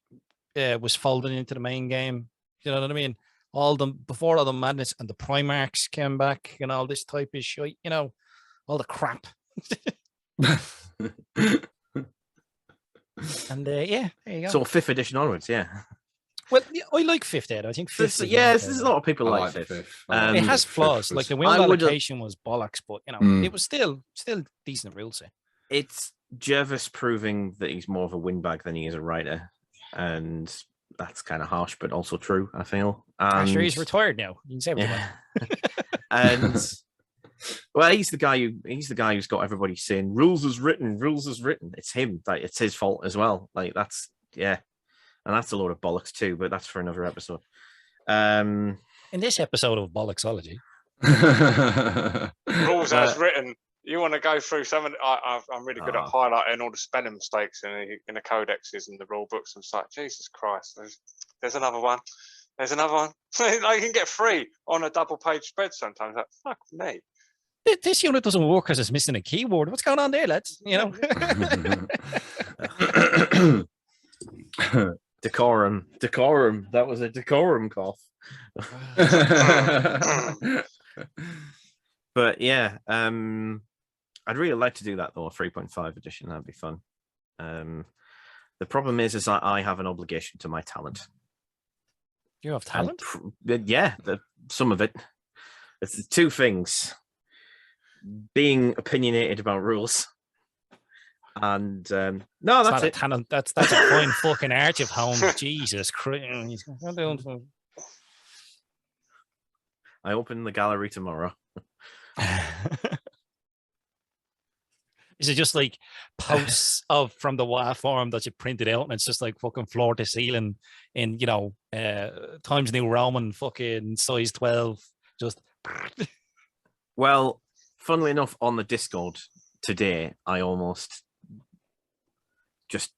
was folded into the main game. You know what I mean? Before all the madness and the Primarchs came back and all this type of shit. You know, all the crap. And yeah, there you go. So 5th edition onwards, yeah. Well, I like 5th ed. I think 5th. There's a lot of people like 5th. It has flaws. Like the wheel allocation was bollocks, but you know, it was still decent rule set. It's Jervis proving that he's more of a windbag than he is a writer, and that's kind of harsh, but also true. I feel. And sure, he's retired now. You can say what you want. And well, he's the guy who's got everybody saying rules is written. It's him. Like it's his fault as well. Like that's and that's a load of bollocks too. But that's for another episode. In this episode of Bollocksology, rules as written. You want to go through some of I'm really good at highlighting all the spelling mistakes in the codexes and the rule books and such. Jesus Christ, there's another one. There's another one. I can get 3 on a double page spread sometimes. Like, fuck me. This unit doesn't work because it's missing a keyword. What's going on there, lads? You know. Decorum. That was a decorum cough. But yeah, I'd really like to do that though. A 3.5 edition, that'd be fun. The problem is that I have an obligation to my talent. You have talent? Some of it. It's 2 things. Being opinionated about rules, and no, that's it. Talent. That's a fine fucking art you've honed. Jesus Christ! I open the gallery tomorrow. Is it just like posts from the WA forum that you printed out, and it's just like fucking floor to ceiling in Times New Roman fucking size 12? Just well. Funnily enough, on the Discord today, I almost just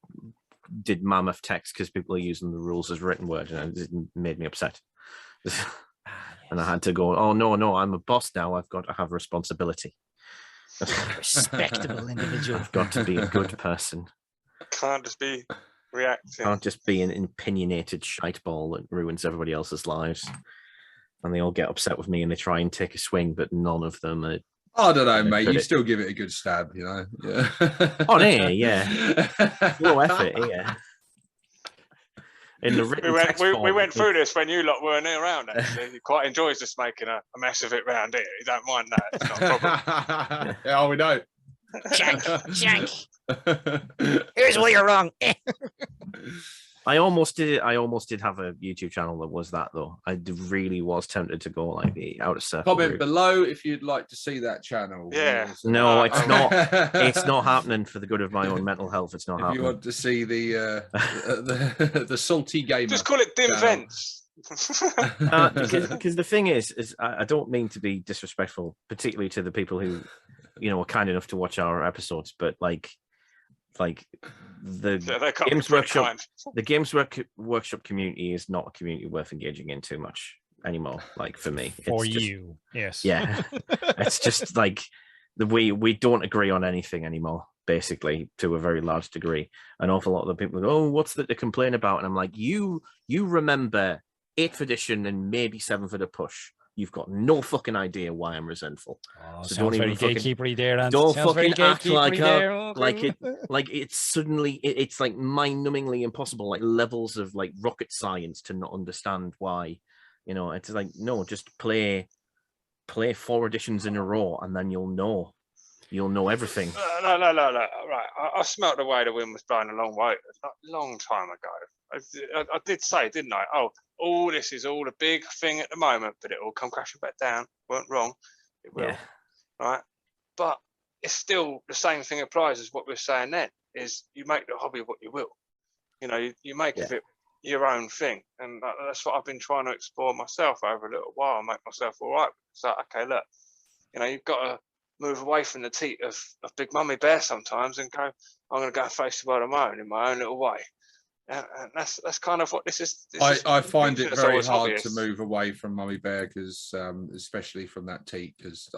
did mammoth text because people are using the rules as written word, and it made me upset. And I had to go, oh, no, I'm a boss now. I've got to have responsibility. Respectable individual. I've got to be a good person. Can't just be reacting. Can't just be an opinionated shiteball that ruins everybody else's lives. And they all get upset with me and they try and take a swing, but none of them are. I don't know, mate. You still give it a good stab, you know. Yeah. On air, yeah. No effort, yeah. In the written we went through this when you lot weren't around. Actually, he quite enjoys just making a mess of it round here. You don't mind that. It's not a problem. Yeah, we don't. Shank. Here's where you're wrong. I almost did have a YouTube channel that was that though. I really was tempted to go like the outer circle. Comment below if you'd like to see that channel. Yeah. No, it's not. It's not happening for the good of my own mental health. It's not happening. If you want to see the salty gamer, just call it Dim Vents. Because the thing is I don't mean to be disrespectful, particularly to the people who, are kind enough to watch our episodes, but like the Games Workshop community is not a community worth engaging in too much anymore. Like for me, yes, yeah, it's just like we don't agree on anything anymore. Basically, to a very large degree, an awful lot of the people go, "Oh, what's that to complain about?" And I'm like, you remember 8th edition and maybe 7th at a push. You've got no fucking idea why I'm resentful. So don't even gatekeepery there, and don't fucking act like it's suddenly it's like mind-numbingly impossible, like levels of like rocket science to not understand why. It's like no, just play 4 editions in a row, and then you'll know you'll know everything. No. Right, I smelt the way the wind was blowing a long way, a long time ago. I did say, didn't I? Oh, this is all a big thing at the moment, but it will come crashing back down. Weren't wrong. It will. Yeah. Right, but it's still the same thing applies as what we were saying then. Is you make the hobby what you will. You know, you make of it your own thing, and that's what I've been trying to explore myself over a little while and make myself all right. So, okay, look, you know, you've got to move away from the teat of Big Mummy Bear sometimes and go, I'm going to go and face the world on my own in my own little way. And that's kind of what this is. I find it very hard hobbyists. to move away from Mummy Bear because, especially from that teat, because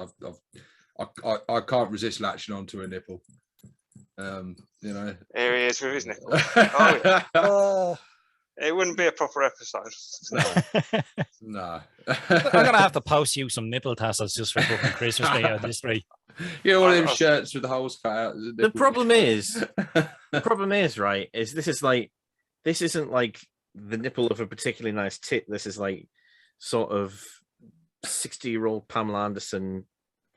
I can't resist latching onto a nipple. You know, here he is with his nipple. Oh, yeah. It wouldn't be a proper episode. No. I'm gonna have to post you some nipple tassels just for fucking Christmas Day out of this three. Yeah, one of them shirts with the holes cut out. The problem is, right, is this isn't like the nipple of a particularly nice tit. This is like sort of 60-year-old Pamela Anderson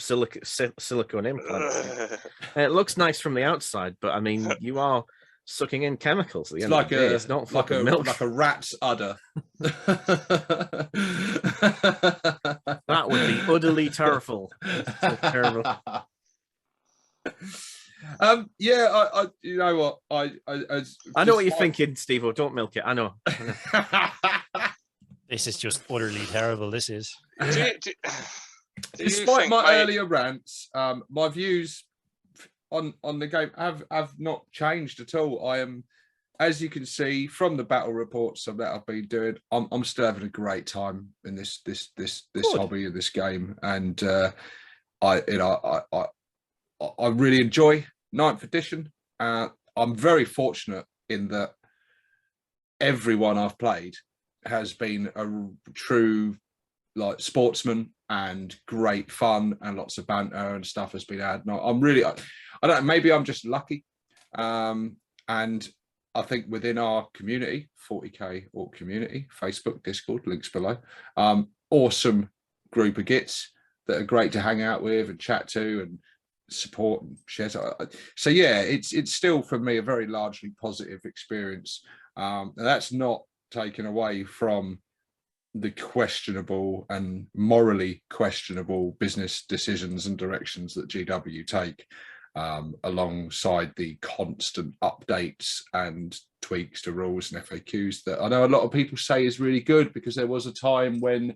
silicone implant. It looks nice from the outside, but I mean, you are sucking in chemicals. It's like it's not fucking milk. Like a rat's udder. That would be utterly terrible. Terrible. Yeah, you know what? I know what you're thinking, Steve-O. Don't milk it. I know. This is just utterly terrible. This is. Despite my earlier rants, my views on the game have not changed at all. I am, as you can see from the battle reports that I've been doing, I'm still having a great time in this hobby of this game, and I really enjoy 9th edition. I'm very fortunate in that everyone I've played has been a true like sportsman and great fun, and lots of banter and stuff has been had. No, I'm really, I don't know, maybe I'm just lucky. And I think within our community, 40k Orc community, Facebook, Discord, links below, awesome group of gits that are great to hang out with and chat to and support and share. So yeah, it's still for me a very largely positive experience. And that's not taken away from the questionable and morally questionable business decisions and directions that GW take, alongside the constant updates and tweaks to rules and FAQs that I know a lot of people say is really good, because there was a time when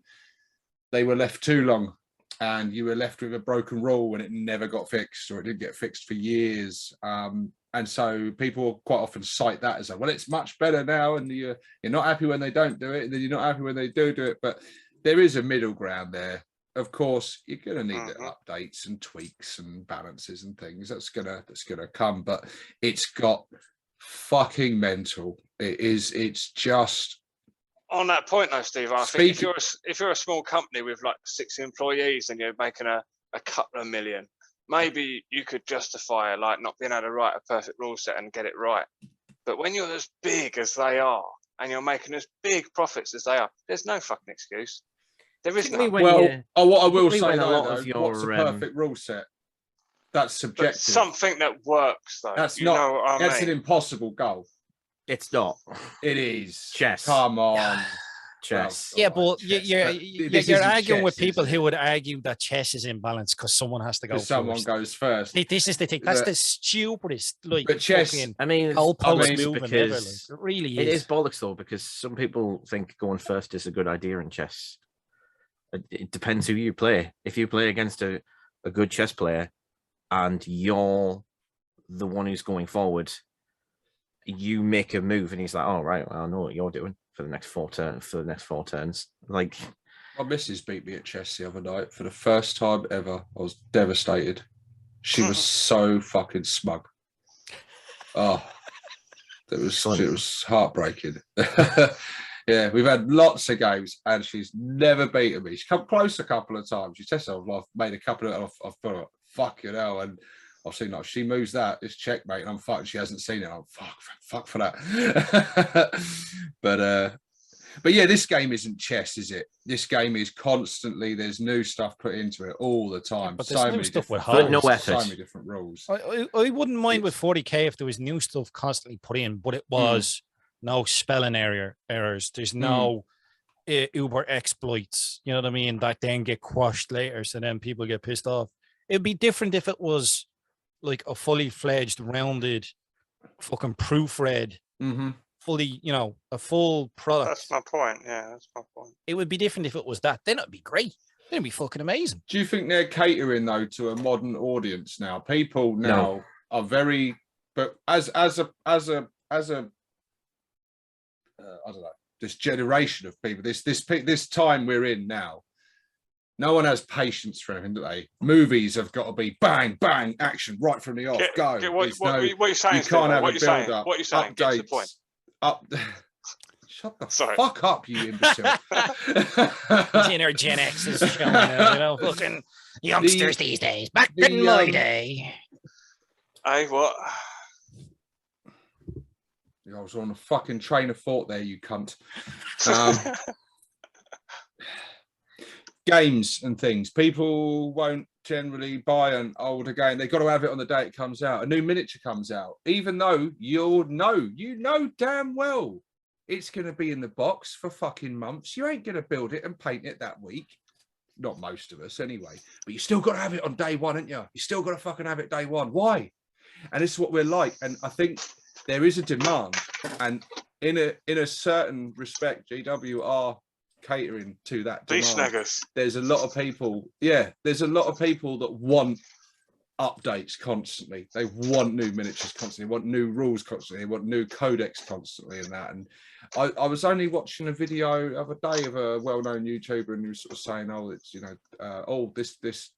they were left too long and you were left with a broken rule and it never got fixed, or it didn't get fixed for years. And so people quite often cite that as well, it's much better now, and you're not happy when they don't do it, and then you're not happy when they do it. But there is a middle ground there. Of course, you're going to need little updates and tweaks and balances and things. That's gonna come, but it's got fucking mental. It's just. On that point, though, Steve, I think if you're a small company with like 6 employees and you're making a couple of million, maybe you could justify like not being able to write a perfect rule set and get it right. But when you're as big as they are and you're making as big profits as they are, there's no fucking excuse. There is no. Well, what I will say, a lot though, of your, what's a perfect rule set? That's subjective. But something that works, though. That's you not. Know what I that's mean? an impossible goal. It's not. It is. Chess. Come on. Chess. Yeah, but you're arguing with people who would argue that chess is imbalanced because someone has to go first. Someone goes first. This is the thing. That's the stupidest. Like, but chess. I mean, it really is. It is bollocks though, because some people think going first is a good idea in chess. It depends who you play. If you play against a good chess player and you're the one who's going forward, you make a move and he's like, "Oh right, well, I know what you're doing for the next 4 turns." Like, my missus beat me at chess the other night for the first time ever. I was devastated. She was so fucking smug. Oh, it was heartbreaking. Yeah, we've had lots of games and she's never beaten me. She's come close a couple of times. She says, I've made a couple of, I've thought, fuck, you know, and I've seen like, she moves that, it's checkmate, and I'm fucked. She hasn't seen it. I'm fuck for that. But But yeah, this game isn't chess, is it? This game is constantly, there's new stuff put into it all the time. But there's new stuff with But no holes. So effort. many different rules. I wouldn't mind with 40k if there was new stuff constantly put in, but it was no spelling errors. There's no Uber exploits, you know what I mean, that then get quashed later, so then people get pissed off. It'd be different if it was like a fully fledged, rounded, fucking proofread, fully, you know, a full product. That's my point. Yeah, that's my point. It would be different if it was that. Then it'd be great. Then it'd be fucking amazing. Do you think they're catering though to a modern audience now? People now are very, but as a I don't know, this generation of people, this time we're in now, no one has patience for anything, do they? Movies have got to be bang, bang, action right from the off. Go. What are you saying? You can't have what a build up. What are you saying? Get to the point. Shut the fuck up, you imbecile. Inner Gen X is showing, you know, fucking youngsters these days. Back in my day. Hey, what? I was on a fucking train of thought there, you cunt. Games and things. People won't generally buy an older game. They've got to have it on the day it comes out. A new miniature comes out, even though you know damn well it's going to be in the box for fucking months. You ain't going to build it and paint it that week. Not most of us anyway. But you still got to have it on day one, ain't you? You still got to fucking have it day one. Why? And this is what we're like. And I think there is a demand. And in a certain respect, GW are catering to that demand. There's a lot of people. Yeah, there's a lot of people that want updates constantly. They want new miniatures constantly. They want new rules constantly. They want new codex constantly, and that. And I was only watching a video the other day of a well-known YouTuber, and he was sort of saying, "Oh, it's this."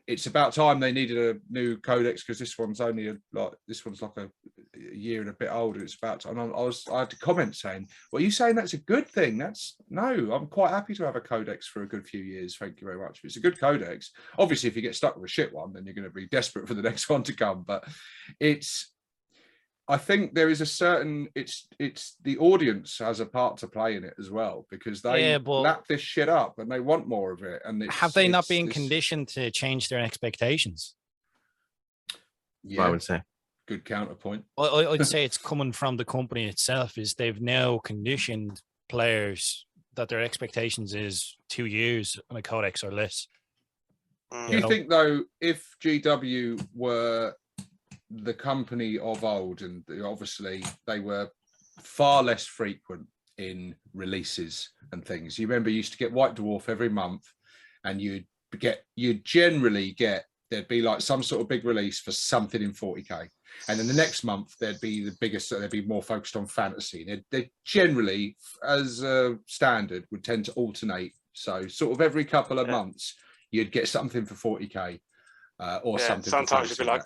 It's about time they needed a new codex because this one's only like a year and a bit older. It's about time. And I had to comment saying, "Well, you saying that's a good thing? No. I'm quite happy to have a codex for a good few years. Thank you very much. If it's a good codex, obviously, if you get stuck with a shit one, then you're going to be desperate for the next one to come. But I think there is a certain, it's the audience has a part to play in it as well, because they lap this shit up and they want more of it. And have they not been conditioned to change their expectations? Yeah, I would say. Good counterpoint. I'd say it's coming from the company itself. Is they've now conditioned players that their expectations is 2 years on a codex or less. Do you think though, if GW were the company of old, and obviously they were far less frequent in releases and things. You remember you used to get White Dwarf every month, and you'd generally get, there'd be like some sort of big release for something in 40k, and then the next month there'd be the biggest, they'd be more focused on fantasy. They generally, as a standard, would tend to alternate. So sort of every couple of months you'd get something for 40k or something. Sometimes you'd be like,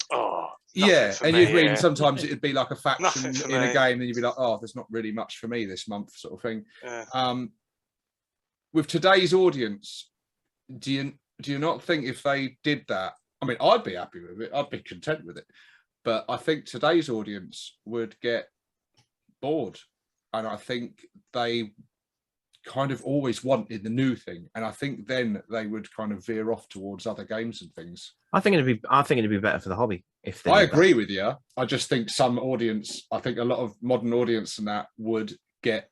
and you'd read, and sometimes it'd be like a faction in a game, and you'd be like, oh, there's not really much for me this month, sort of thing. With today's audience, do you not think if they did that, I mean, I'd be happy with it, I'd be content with it, but I think today's audience would get bored, and I think they kind of always wanted the new thing, and I think then they would kind of veer off towards other games and things. I think it'd be better for the hobby if they. I agree with you. I just think some audience, I think a lot of modern audience and that would get.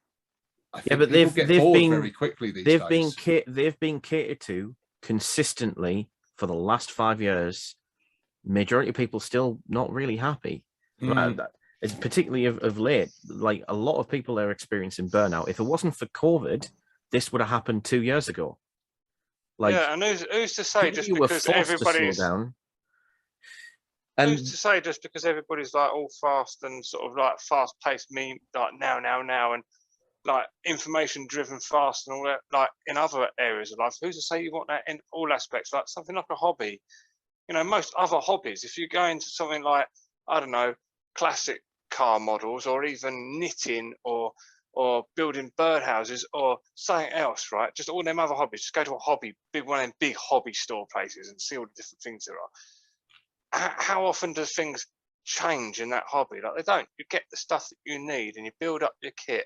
But they've been very quickly these days. They've been catered to consistently for the last 5 years. Majority of people still not really happy. It's particularly of late. Like a lot of people are experiencing burnout. If it wasn't for COVID, this would have happened 2 years ago. Like, and who's to say just because everybody's down? Who's to say just because everybody's like all fast and sort of like fast-paced, meme like now, and like information-driven fast and all that, like in other areas of life. Who's to say you want that in all aspects? Like something like a hobby. You know, most other hobbies. If you go into something like, I don't know, classic car models, or even knitting, or building birdhouses, or something else, right? Just all them other hobbies. Just go to one of them big hobby store places and see all the different things there are. How often do things change in that hobby? Like they don't. You get the stuff that you need and you build up your kit,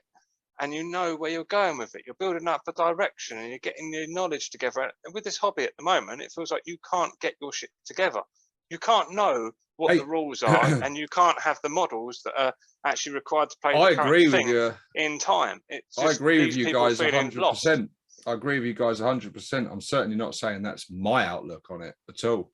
and you know where you're going with it. You're building up a direction and you're getting your knowledge together. And with this hobby at the moment, it feels like you can't get your shit together. You can't know what the rules are, and you can't have the models that are actually required to play the current thing in time. I agree with you guys 100%. I agree with you guys 100%. I'm certainly not saying that's my outlook on it at all.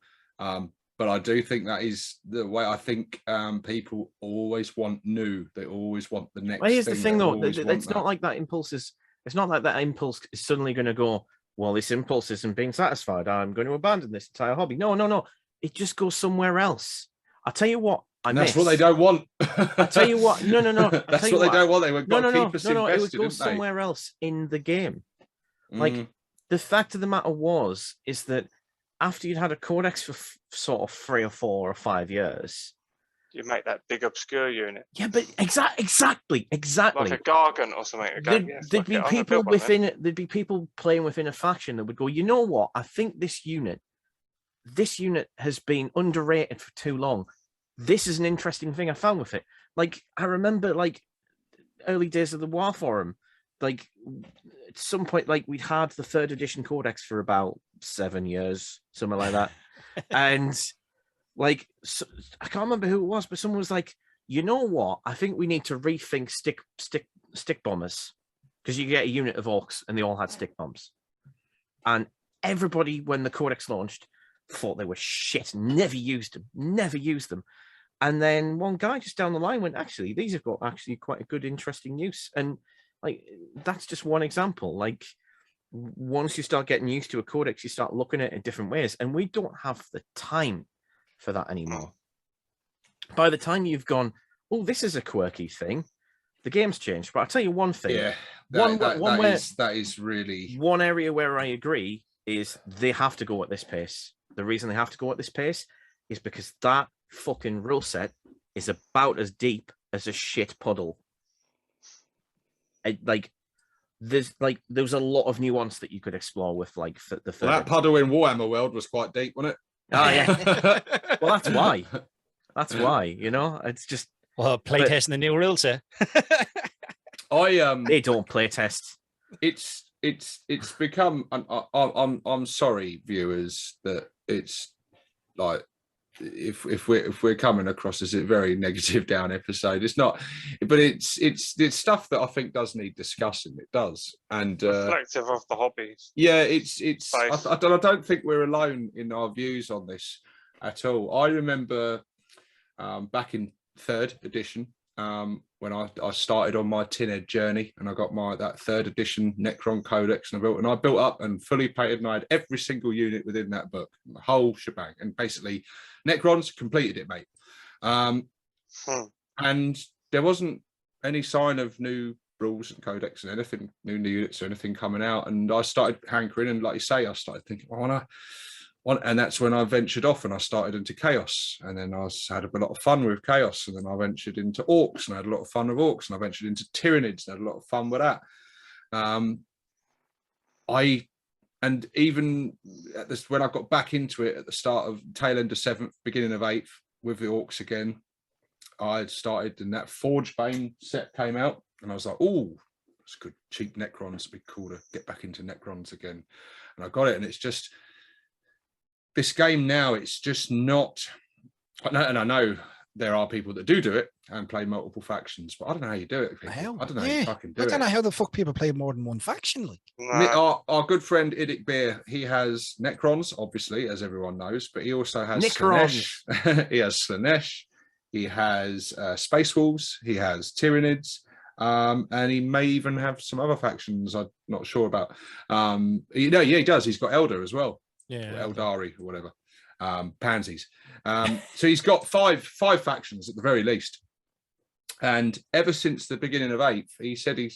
But I do think that is the way. I think people always want new. They always want the next. Well, here's the thing, though. It's not like that impulse is. It's not like that impulse is suddenly going to go. Well, this impulse isn't being satisfied. I'm going to abandon this entire hobby. No. It just goes somewhere else. I'll tell you what. That's what they don't want. I'll tell you what. No. That's what they don't want. They would keep us invested. It would go somewhere else in the game. Like the fact of the matter is that after you'd had a codex for sort of 3 or 4 or 5 years, you make that big obscure unit. Yeah, but exactly. Like a gargant or something. There'd be people within it. There'd be people playing within a faction that would go, you know what? I think this unit has been underrated for too long. This is an interesting thing I found with it. Like, I remember, like, early days of the War Forum, like, at some point, like, we'd had the 3rd edition codex for about 7 years, something like that. And, like, so, I can't remember who it was, but someone was like, you know what? I think we need to rethink stick bombers. Because you get a unit of orcs, and they all had stick bombs. And everybody, when the codex launched, thought they were shit, never used them. And then one guy just down the line went, actually, these have got actually quite a good, interesting use. And like, that's just one example. Like, once you start getting used to a codex, you start looking at it in different ways. And we don't have the time for that anymore. By the time you've gone, oh, this is a quirky thing, the game's changed. But I'll tell you one thing. Yeah, that is really one area where I agree is they have to go at this pace. The reason they have to go at this pace is because that fucking rule set is about as deep as a shit puddle. There's a lot of nuance that you could explore with like the well, that puddle in Warhammer World was quite deep, wasn't it? Oh yeah. Well, that's why. That's why, you know, it's just playtesting the new rules, sir. They don't playtest. It's become. I'm sorry, viewers, that it's like if we're coming across as a very negative down episode. It's not, but it's stuff that I think does need discussing. It does, and reflective of the hobbies. Yeah, I don't think we're alone in our views on this at all. I remember back in 3rd edition. When I started on my tin-head journey, and I got that 3rd edition Necron Codex, and I built up and fully painted, and I had every single unit within that book, the whole shebang, and basically Necrons completed it, mate. And there wasn't any sign of new rules and codex and anything, new units or anything coming out, and I started hankering, and like you say, I started thinking, and that's when I ventured off and I started into Chaos, and then I had a lot of fun with Chaos, and then I ventured into Orcs and I had a lot of fun with Orcs, and I ventured into Tyranids and had a lot of fun with that. And even at this, when I got back into it at the start of tail end of 7th, beginning of 8th with the Orcs again, I had started, and that Forgebane set came out, and I was like, oh, it's good, cheap Necrons, it'd be cool to get back into Necrons again. And I got it, and it's just, this game now, it's just not, and I know there are people that do it and play multiple factions, but I don't know how you do it. I don't know how you fucking do it. I don't know how the fuck people play more than one faction. Like, our good friend Idic Beer, he has Necrons, obviously, as everyone knows, but he also has Necrons. He has Slaanesh, he has Space Wolves, he has Tyranids, and he may even have some other factions I'm not sure about. He does. He's got Elder as well. Yeah, Eldari or whatever, pansies. So he's got five factions at the very least, and ever since the beginning of 8th, he said he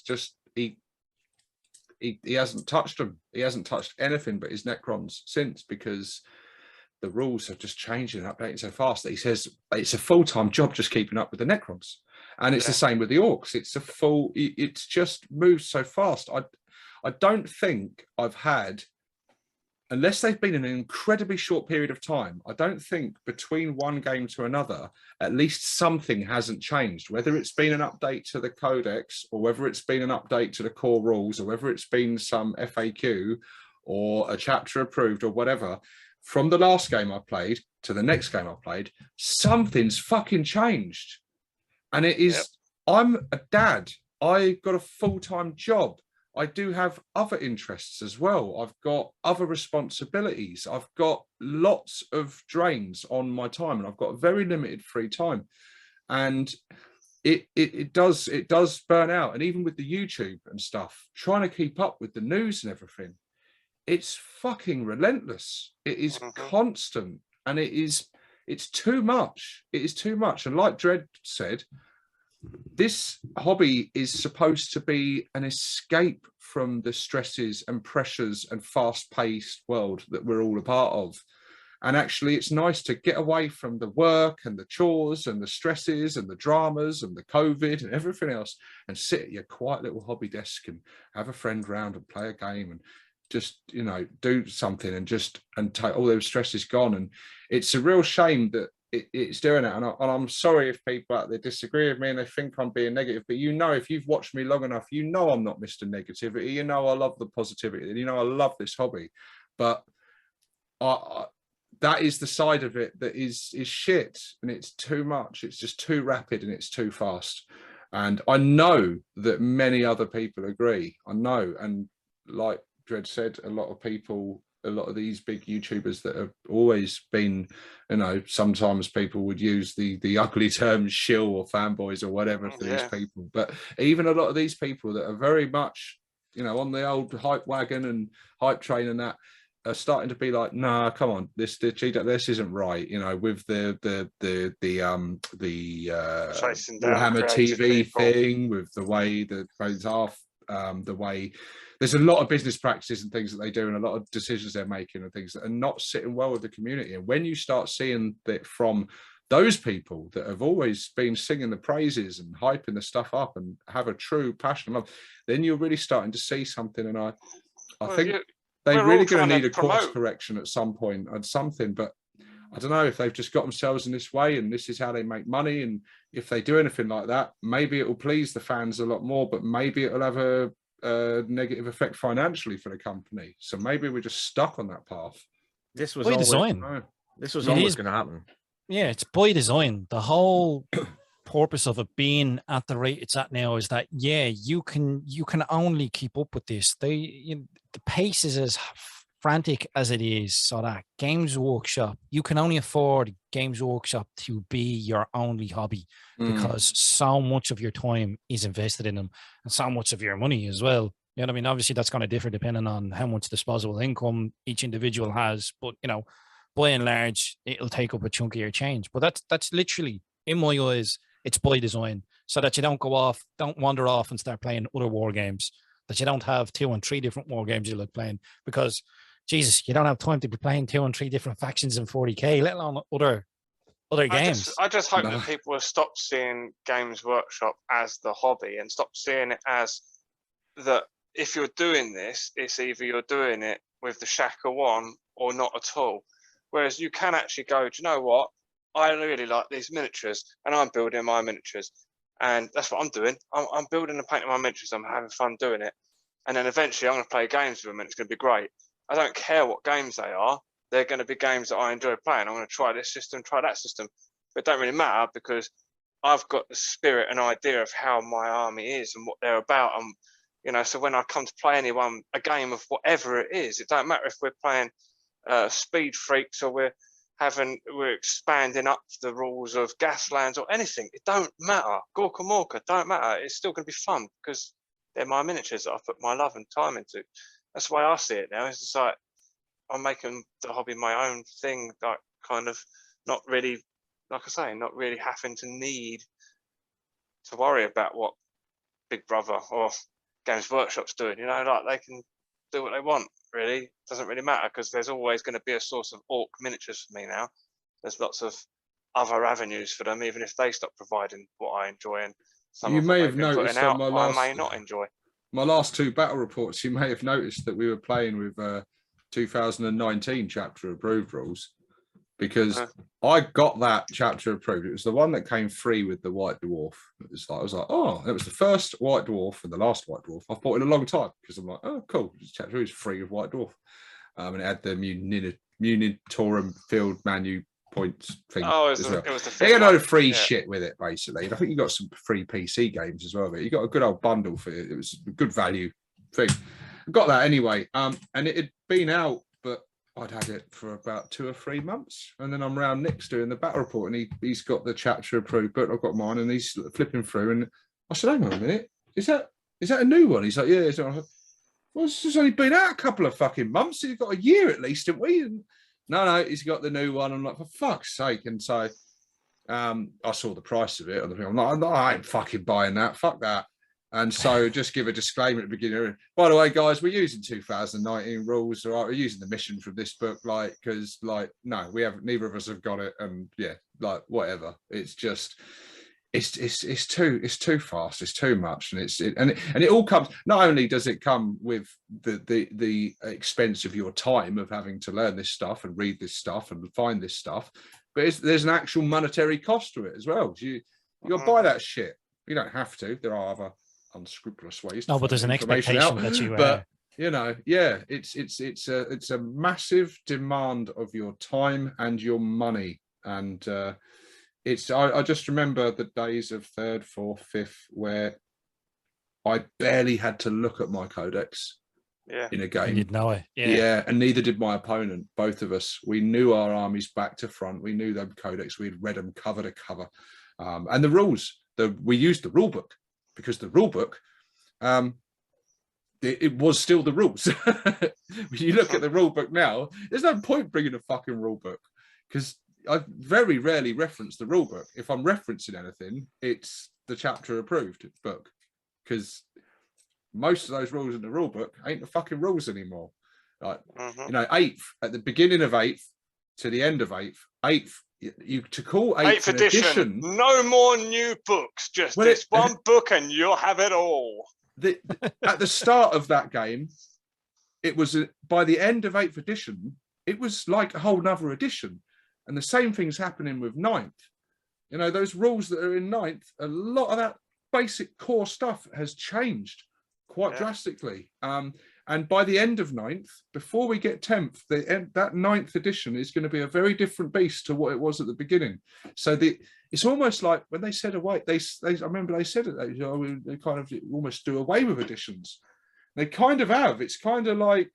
hasn't touched them. He hasn't touched anything but his Necrons since, because the rules have just changed and updated so fast that he says it's a full-time job just keeping up with the Necrons, and it's the same with the Orcs. It's just moved so fast. I don't think I've had unless they've been in an incredibly short period of time, I don't think between one game to another, at least something hasn't changed, whether it's been an update to the codex or whether it's been an update to the core rules or whether it's been some FAQ or a chapter approved or whatever. From the last game I played to the next game I played, something's fucking changed. And it is, I'm a dad. I got a full-time job. I do have other interests as well. I've got other responsibilities. I've got lots of drains on my time, and I've got very limited free time. And it does burn out. And even with the YouTube and stuff, trying to keep up with the news and everything, it's fucking relentless. It is constant, and it's too much. It is too much. And like Dread said, this hobby is supposed to be an escape from the stresses and pressures and fast-paced world that we're all a part of. And actually, it's nice to get away from the work and the chores and the stresses and the dramas and the COVID and everything else and sit at your quiet little hobby desk and have a friend round and play a game and just, you know, do something and take all those stresses gone. And it's a real shame that it's doing it, and I'm sorry if people out there disagree with me and they think I'm being negative, but you know, if you've watched me long enough, you know I'm not Mr. Negativity. You know I love the positivity, and you know I love this hobby, but that is the side of it that is shit, and it's too much. It's just too rapid and it's too fast, and I know that many other people agree. I know, and like Dread said, a lot of these big YouTubers that have always been, you know, sometimes people would use the ugly term shill or fanboys or whatever for these people. But even a lot of these people that are very much, you know, on the old hype wagon and hype train and that are starting to be like, nah, come on, this isn't right. You know, with the Warhammer TV thing, with the way that goes off, the way there's a lot of business practices and things that they do and a lot of decisions they're making and things that are not sitting well with the community. And when you start seeing that from those people that have always been singing the praises and hyping the stuff up and have a true passion love, then you're really starting to see something. And I think they're really going to need a course correction at some point and something, but I don't know if they've just got themselves in this way and this is how they make money. And if they do anything like that, maybe it will please the fans a lot more, but maybe it'll have a negative effect financially for the company. So maybe we're just stuck on that path. This was always going to happen. Yeah, it's by design. The whole purpose of it being at the rate it's at now is that you can only keep up with this. The pace is as frantic as it is, so that Games Workshop, you can only afford Games Workshop to be your only hobby because so much of your time is invested in them and so much of your money as well. You know what I mean? Obviously, that's going to differ depending on how much disposable income each individual has, but you know, by and large, it'll take up a chunk of your change. But that's literally, in my eyes, it's by design, so that you don't wander off and start playing other war games, that you don't have 2 and 3 different war games you like playing, because Jesus, you don't have time to be playing 2 and 3 different factions in 40k, let alone other games. I just hope that people will stop seeing Games Workshop as the hobby and stop seeing it as that if you're doing this, it's either you're doing it with the Shaka one or not at all. Whereas you can actually go, do you know what? I really like these miniatures and I'm building my miniatures. And that's what I'm doing. I'm building and painting my miniatures. I'm having fun doing it. And then eventually I'm going to play games with them and it's going to be great. I don't care what games they are. They're going to be games that I enjoy playing. I'm going to try this system, try that system. But it don't really matter because I've got the spirit and idea of how my army is and what they're about. And, you know, so when I come to play a game of whatever it is, it don't matter if we're playing Speed Freaks or we're expanding up the rules of Gaslands or anything. It don't matter. Gorka Morka, don't matter. It's still going to be fun because they're my miniatures that I put my love and time into. That's the way I see it now. It's just like I'm making the hobby my own thing, like kind of not really, like I say, not really having to need to worry about what Big Brother or Games Workshop's doing. You know, like they can do what they want. Really, doesn't really matter because there's always going to be a source of orc miniatures for me now. There's lots of other avenues for them, even if they stop providing what I enjoy. And some you may have noticed on I may not enjoy. My last 2 battle reports, you may have noticed that we were playing with 2019 chapter approved rules, because I got that chapter approved. It was the one that came free with the White Dwarf. It was like, I was like, oh, it was the first White Dwarf and the last White Dwarf I've bought in a long time, because I'm like, oh, cool. This chapter is free with White Dwarf. And it had the Munitorum Field Manu points thing. Oh, it was the they had a free shit with it, basically. And I think you got some free PC games as well, but you got a good old bundle for it. It was a good value thing. I got that anyway. And it had been out, but I'd had it for about 2 or 3 months. And then I'm round Nick's doing the battle report, and he's got the chapter approved, but I've got mine, and he's flipping through. And I said, hang on a minute, is that a new one? He's like, yeah. So I said, well, it's only been out a couple of fucking months. You've got a year at least, haven't we? And no, he's got the new one. I'm like, for fuck's sake. And so I saw the price of it on the thing. I'm like, I ain't fucking buying that. Fuck that. And so just give a disclaimer at the beginning. By the way, guys, we're using 2019 rules. All right, we're using the mission from this book, like, because, like, no, we haven't. Neither of us have got it, and yeah, like, whatever. It's just, it's too fast. It's too much, and it all comes. Not only does it come with the expense of your time of having to learn this stuff and read this stuff and find this stuff, but there's an actual monetary cost to it as well. So you got to buy that shit. You don't have to. There are other unscrupulous ways. No, but there's an expectation that you. But you know, yeah, it's a massive demand of your time and your money, and I just remember the days of 3rd, 4th, 5th where I barely had to look at my codex. Yeah. In a game. You'd know it. Yeah, and neither did my opponent. Both of us. We knew our armies back to front. We knew them codex. We'd read them cover to cover, and the rules. We used the rule book, because the rule book, it was still the rules. When you look at the rule book now, there's no point bringing a fucking rule book, because I very rarely reference the rule book. If I'm referencing anything, it's the chapter approved book, because most of those rules in the rule book ain't the fucking rules anymore. Like, you know, 8th, at the beginning of 8th to the end of 8th, you to call 8th an edition. No more new books, just this one book, and you'll have it all. At the start of that game, it was by the end of 8th edition, it was like a whole nother edition, and the same thing's happening with 9th. You know, those rules that are in 9th, a lot of that basic core stuff has changed quite drastically. And by the end of 9th, before we get 10th, that 9th edition is going to be a very different beast to what it was at the beginning. So it's almost like when they said away, I remember they said it, they kind of almost do away with editions. They kind of have. It's kind of like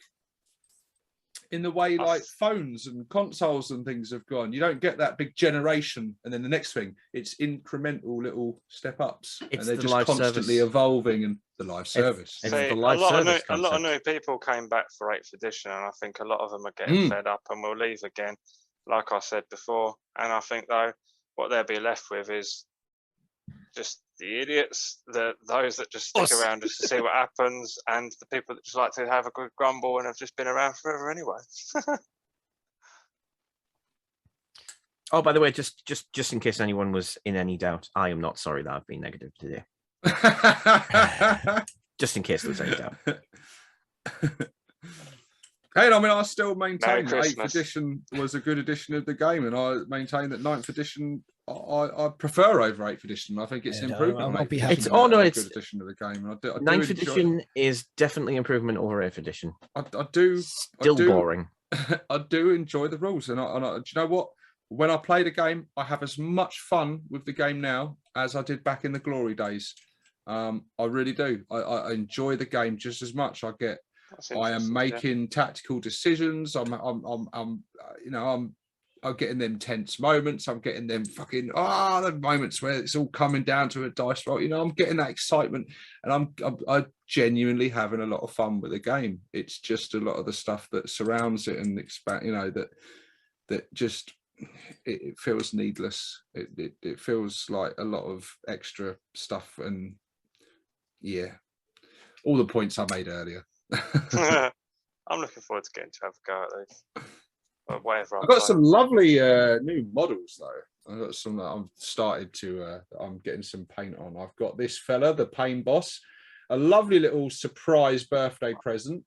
in the way like phones and consoles and things have gone. You don't get that big generation, and then the next thing, it's incremental little step ups, and they're just constantly evolving. And the live service, a lot of new people came back for 8th edition, and I think a lot of them are getting fed up and will leave again, like I said before. And I think though, what they'll be left with is just the idiots, those that just stick around just to see what happens, and the people that just like to have a good grumble and have just been around forever anyway. Oh, by the way, just in case anyone was in any doubt, I am not sorry that I've been negative today. Just in case there was any doubt. Hey, I mean, I still maintain that 8th edition was a good edition of the game, and I maintain that 9th edition I prefer over 8th edition. I think it's an improvement. It's a good edition of the game. 9th edition is definitely improvement over 8th edition. I do. Still boring. I do enjoy the rules, and do you know what? When I play the game, I have as much fun with the game now as I did back in the glory days. I really do. I enjoy the game just as much. I am making tactical decisions. I'm getting them tense moments. I'm getting them fucking the moments where it's all coming down to a dice roll. You know, I'm getting that excitement, and I'm genuinely having a lot of fun with the game. It's just a lot of the stuff that surrounds it and expand. You know, that just it feels needless. It feels like a lot of extra stuff, and yeah, all the points I made earlier. I'm looking forward to getting to have a go at these. Whatever. I've got some lovely new models though. I've got some that I've started to. I'm getting some paint on. I've got this fella, the Pain Boss, a lovely little surprise birthday present.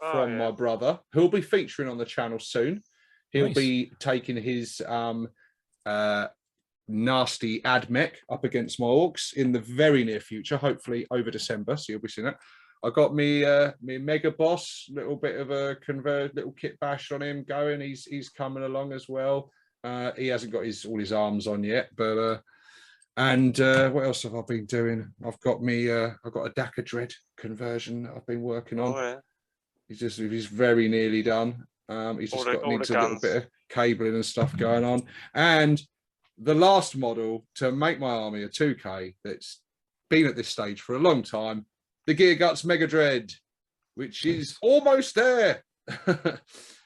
from my brother, who'll be featuring on the channel soon. He'll Nice. be taking his nasty admech up against my orcs in the very near future, hopefully over December. So you'll be seeing that. I got me mega boss, little bit of a little kit bash on him going. He's coming along as well. He hasn't got all his arms on yet, but and what else have I been doing? I've got a Daka Dread conversion that I've been working on. Oh, yeah. He's very nearly done. He's just needs a little bit of cabling and stuff going on. And the last model to make my army a 2K that's been at this stage for a long time, the Gear Guts Mega Dread, which is almost there.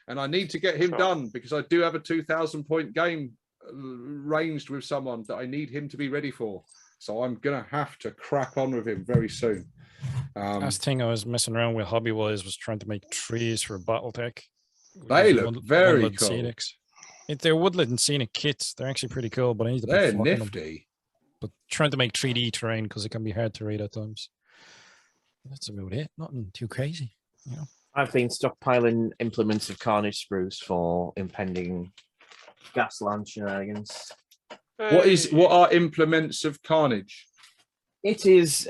And I need to get him done because I do have a 2,000 point game ranged with someone that I need him to be ready for. So I'm gonna have to crack on with him very soon. Last thing I was messing around with hobby-wise was trying to make trees for BattleTech. They look very cool. Scenics. If they're woodland and scenic kits, they're actually pretty cool, but I need to They're put them. nifty. But trying to make 3D terrain because it can be hard to read at times. That's about it. Nothing too crazy, you know. I've been stockpiling implements of carnage sprues for impending Gaslands shenanigans. What are implements of carnage? It is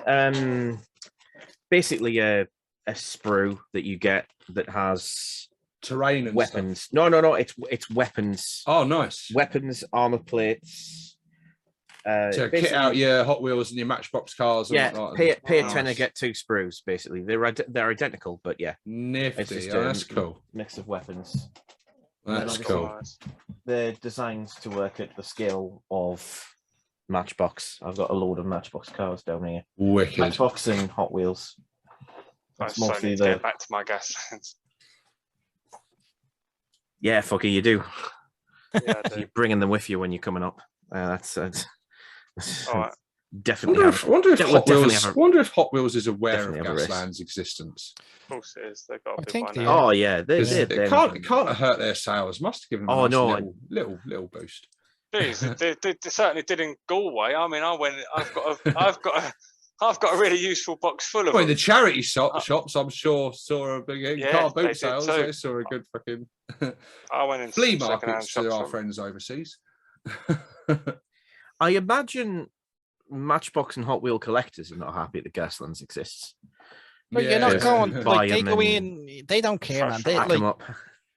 basically a sprue that you get that has Terrain and weapons. stuff. No. It's weapons. Oh, nice. Weapons, armor plates. To kit out your Hot Wheels and your Matchbox cars. Yeah, and pay a tenner, get 2 sprues. Basically, they're identical, but yeah, nifty. it's just That's cool. Mix of weapons. That's cool. They're designed to work at the scale of Matchbox. I've got a load of Matchbox cars down here. Wicked. Matchbox and Hot Wheels. That's mostly to get back to my Gaslands. Yeah, fucker, you do. Yeah, I do. You're bringing them with you when you're coming up. That's All right. definitely. Wonder if Hot Wheels is aware of definitely have a risk. Gaslands' existence. Of course it is. They've got I to be think by they now. are. Oh yeah, It can't hurt their sales. Must have given them a nice little boost. Jeez, they certainly did in Galway. I mean, I've got a really useful box full of Well, them. the charity shops, I'm sure, saw a big car they boot did sales. too. They saw a good fucking I went in flea some second-hand markets to shops our from- friends overseas. I imagine Matchbox and Hot Wheel collectors are not happy that Gaslands exists. But you're not going, Buy like, they them go and in, they don't care, man. They, Hack them like, up.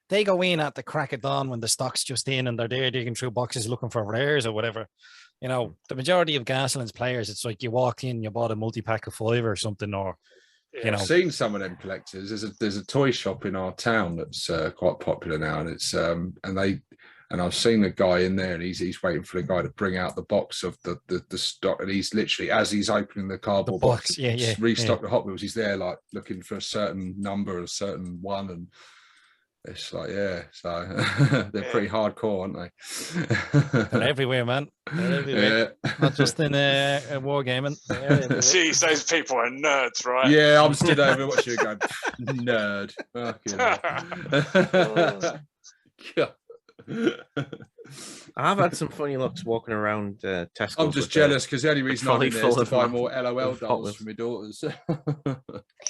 they go in at the crack of dawn when the stock's just in and they're there digging through boxes looking for rares or whatever. You know, the majority of Gaslands players, it's like you walk in, you bought a multi-pack of 5 or something, or, Yeah. you know. I've seen some of them collectors. There's a toy shop in our town that's quite popular now, and it's and I've seen a guy in there, and he's waiting for the guy to bring out the box of the stock, and he's literally, as he's opening the cardboard box, restock the Hot Wheels, he's there like looking for a certain number, a certain one, and it's like, yeah, so they're pretty hardcore, aren't they? They're everywhere, man. They're everywhere. Not just in wargaming. Jeez, those people are nerds, right? Yeah, I'm stood over watching it going, nerd. Fucking hell. I've had some funny looks walking around Tesco. I'm just jealous because the only reason I'm in there is to buy more LOL Hot dolls Wheels. for my daughters.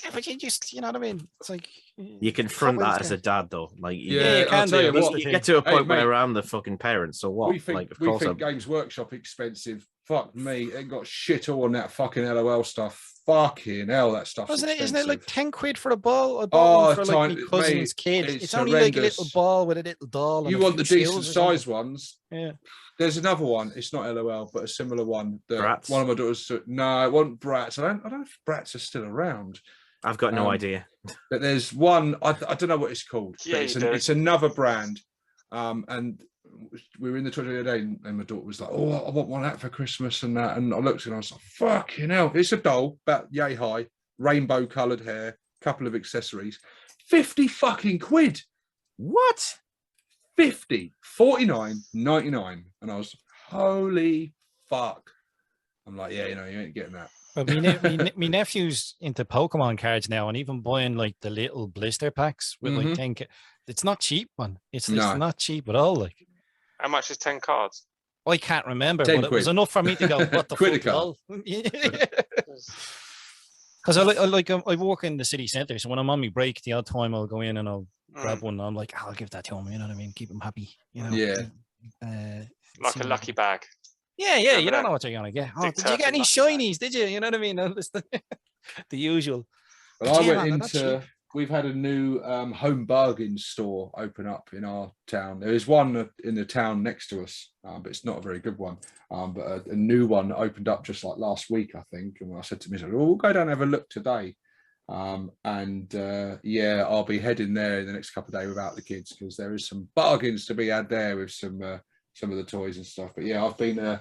Yeah, but you just, you know what I mean? It's like You can front Hot Wheels that as a dad, though. Like, Yeah, you I'll can tell do. you That's what, the you thing. get to a point mate, where I'm the fucking parent. So what? we think, like, of course, I'm... Games Workshop expensive. Fuck me, it got shit all on that fucking LOL stuff. Fucking hell, that stuff's Isn't expensive. it like 10 quid for a ball? I bought one for like tiny- my cousin's mate, kid. it's It's only like a little horrendous. ball with a little doll. And You a want the few decent shields or something. size ones? Yeah. There's another one. It's not LOL, but a similar one. That Brats? one of my daughters. No, I want Brats. I don't know if Brats are still around. I've got no idea. But there's one. I don't know what it's called. Yeah, but you do. it's another brand. And we were in the toilet the other day, and my daughter was like, "Oh, I want one of that for Christmas and that." And I looked and I was like, "Fucking hell!" It's a doll, about yay high, rainbow coloured hair, couple of accessories, 50 fucking quid. What? 50, 49.99, and I was holy fuck. I'm like, yeah, you know, you ain't getting that. But me nephew's into Pokemon cards now, and even buying like the little blister packs with like 10. It's not cheap, man. It's not cheap at all. Like, How much is 10 cards? I can't remember, 10 but it was quid. enough for me to go, what the Quid a fuck? card. Lol?" Because I work in the city centre, so when I'm on my break, the odd time I'll go in and I'll grab one. And I'm like, I'll give that to him. You know what I mean? Keep him happy. You know. Yeah. Like a lucky bag. Yeah. Remember You don't that? know what you're gonna get. Oh, Dick did you get any Turpin lucky bag. shinies? Did you? You know what I mean? It's the usual. Well, But I yeah, went man, that's into. cheap. We've had a new home bargain store open up in our town. There is one in the town next to us, but it's not a very good one. But a new one opened up just like last week, I think. And I said to myself, "Oh, we'll go down and have a look today." Yeah, I'll be heading there in the next couple of days without the kids because there is some bargains to be had there with some of the toys and stuff. But yeah, I've been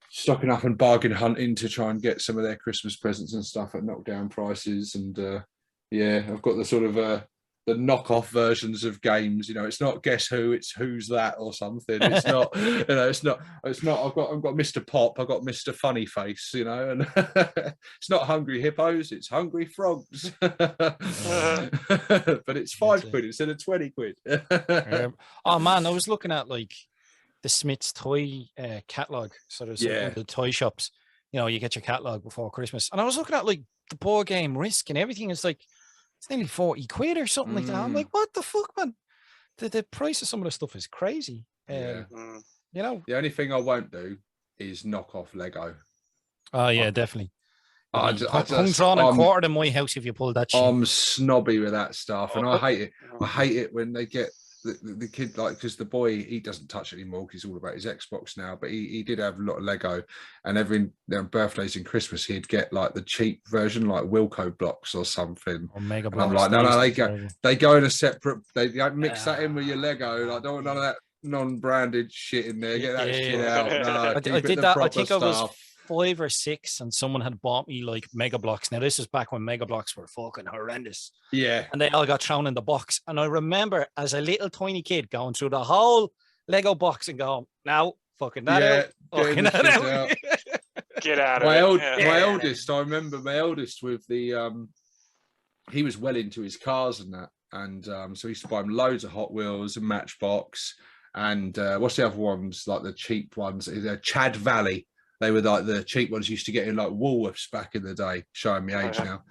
stocking up and bargain hunting to try and get some of their Christmas presents and stuff at knockdown prices. And yeah, I've got the sort of the knockoff versions of games. You know, it's not Guess Who, it's Who's That or something. It's not, you know, it's not. I've got Mr. Pop, I've got Mr. Funny Face, you know, and it's not Hungry Hippos, it's Hungry Frogs. But it's £5 instead of 20 quid. Oh man, I was looking at like the Smith's toy catalog. So there's one of the toy shops. You know, you get your catalog before Christmas, and I was looking at like the board game Risk and everything. It's like it's nearly 40 quid or something like that. I'm like, what the fuck, man? The price of some of the stuff is crazy. You know, the only thing I won't do is knock off Lego. Oh yeah, definitely. I Hung drawn and quartered in my house if you pull that shit. I'm snobby with that stuff, and I hate it. I hate it when they get the kid, like, because the boy, he doesn't touch it anymore because he's all about his Xbox now, but he did have a lot of Lego, and every birthdays and Christmas he'd get like the cheap version, like Wilco blocks or something. Or Mega and I'm Blocks. like, no, they go in a separate, they don't mix that in with your Lego. Like, don't want none of that non-branded shit in there. Get that shit out. No, I did that. I think I was 5 or 6, and someone had bought me like Mega Blocks. Now this is back when Mega Blocks were fucking horrendous. Yeah, and they all got thrown in the box. And I remember as a little tiny kid going through the whole Lego box and going, "Now, fucking that out, fucking that out." Get out of it. My eldest, I remember my eldest with the he was well into his cars and that, and so he used to buy him loads of Hot Wheels and Matchbox, and what's the other ones, like the cheap ones? Chad Valley. They were like the cheap ones you used to get in like Woolworths back in the day, showing me age now.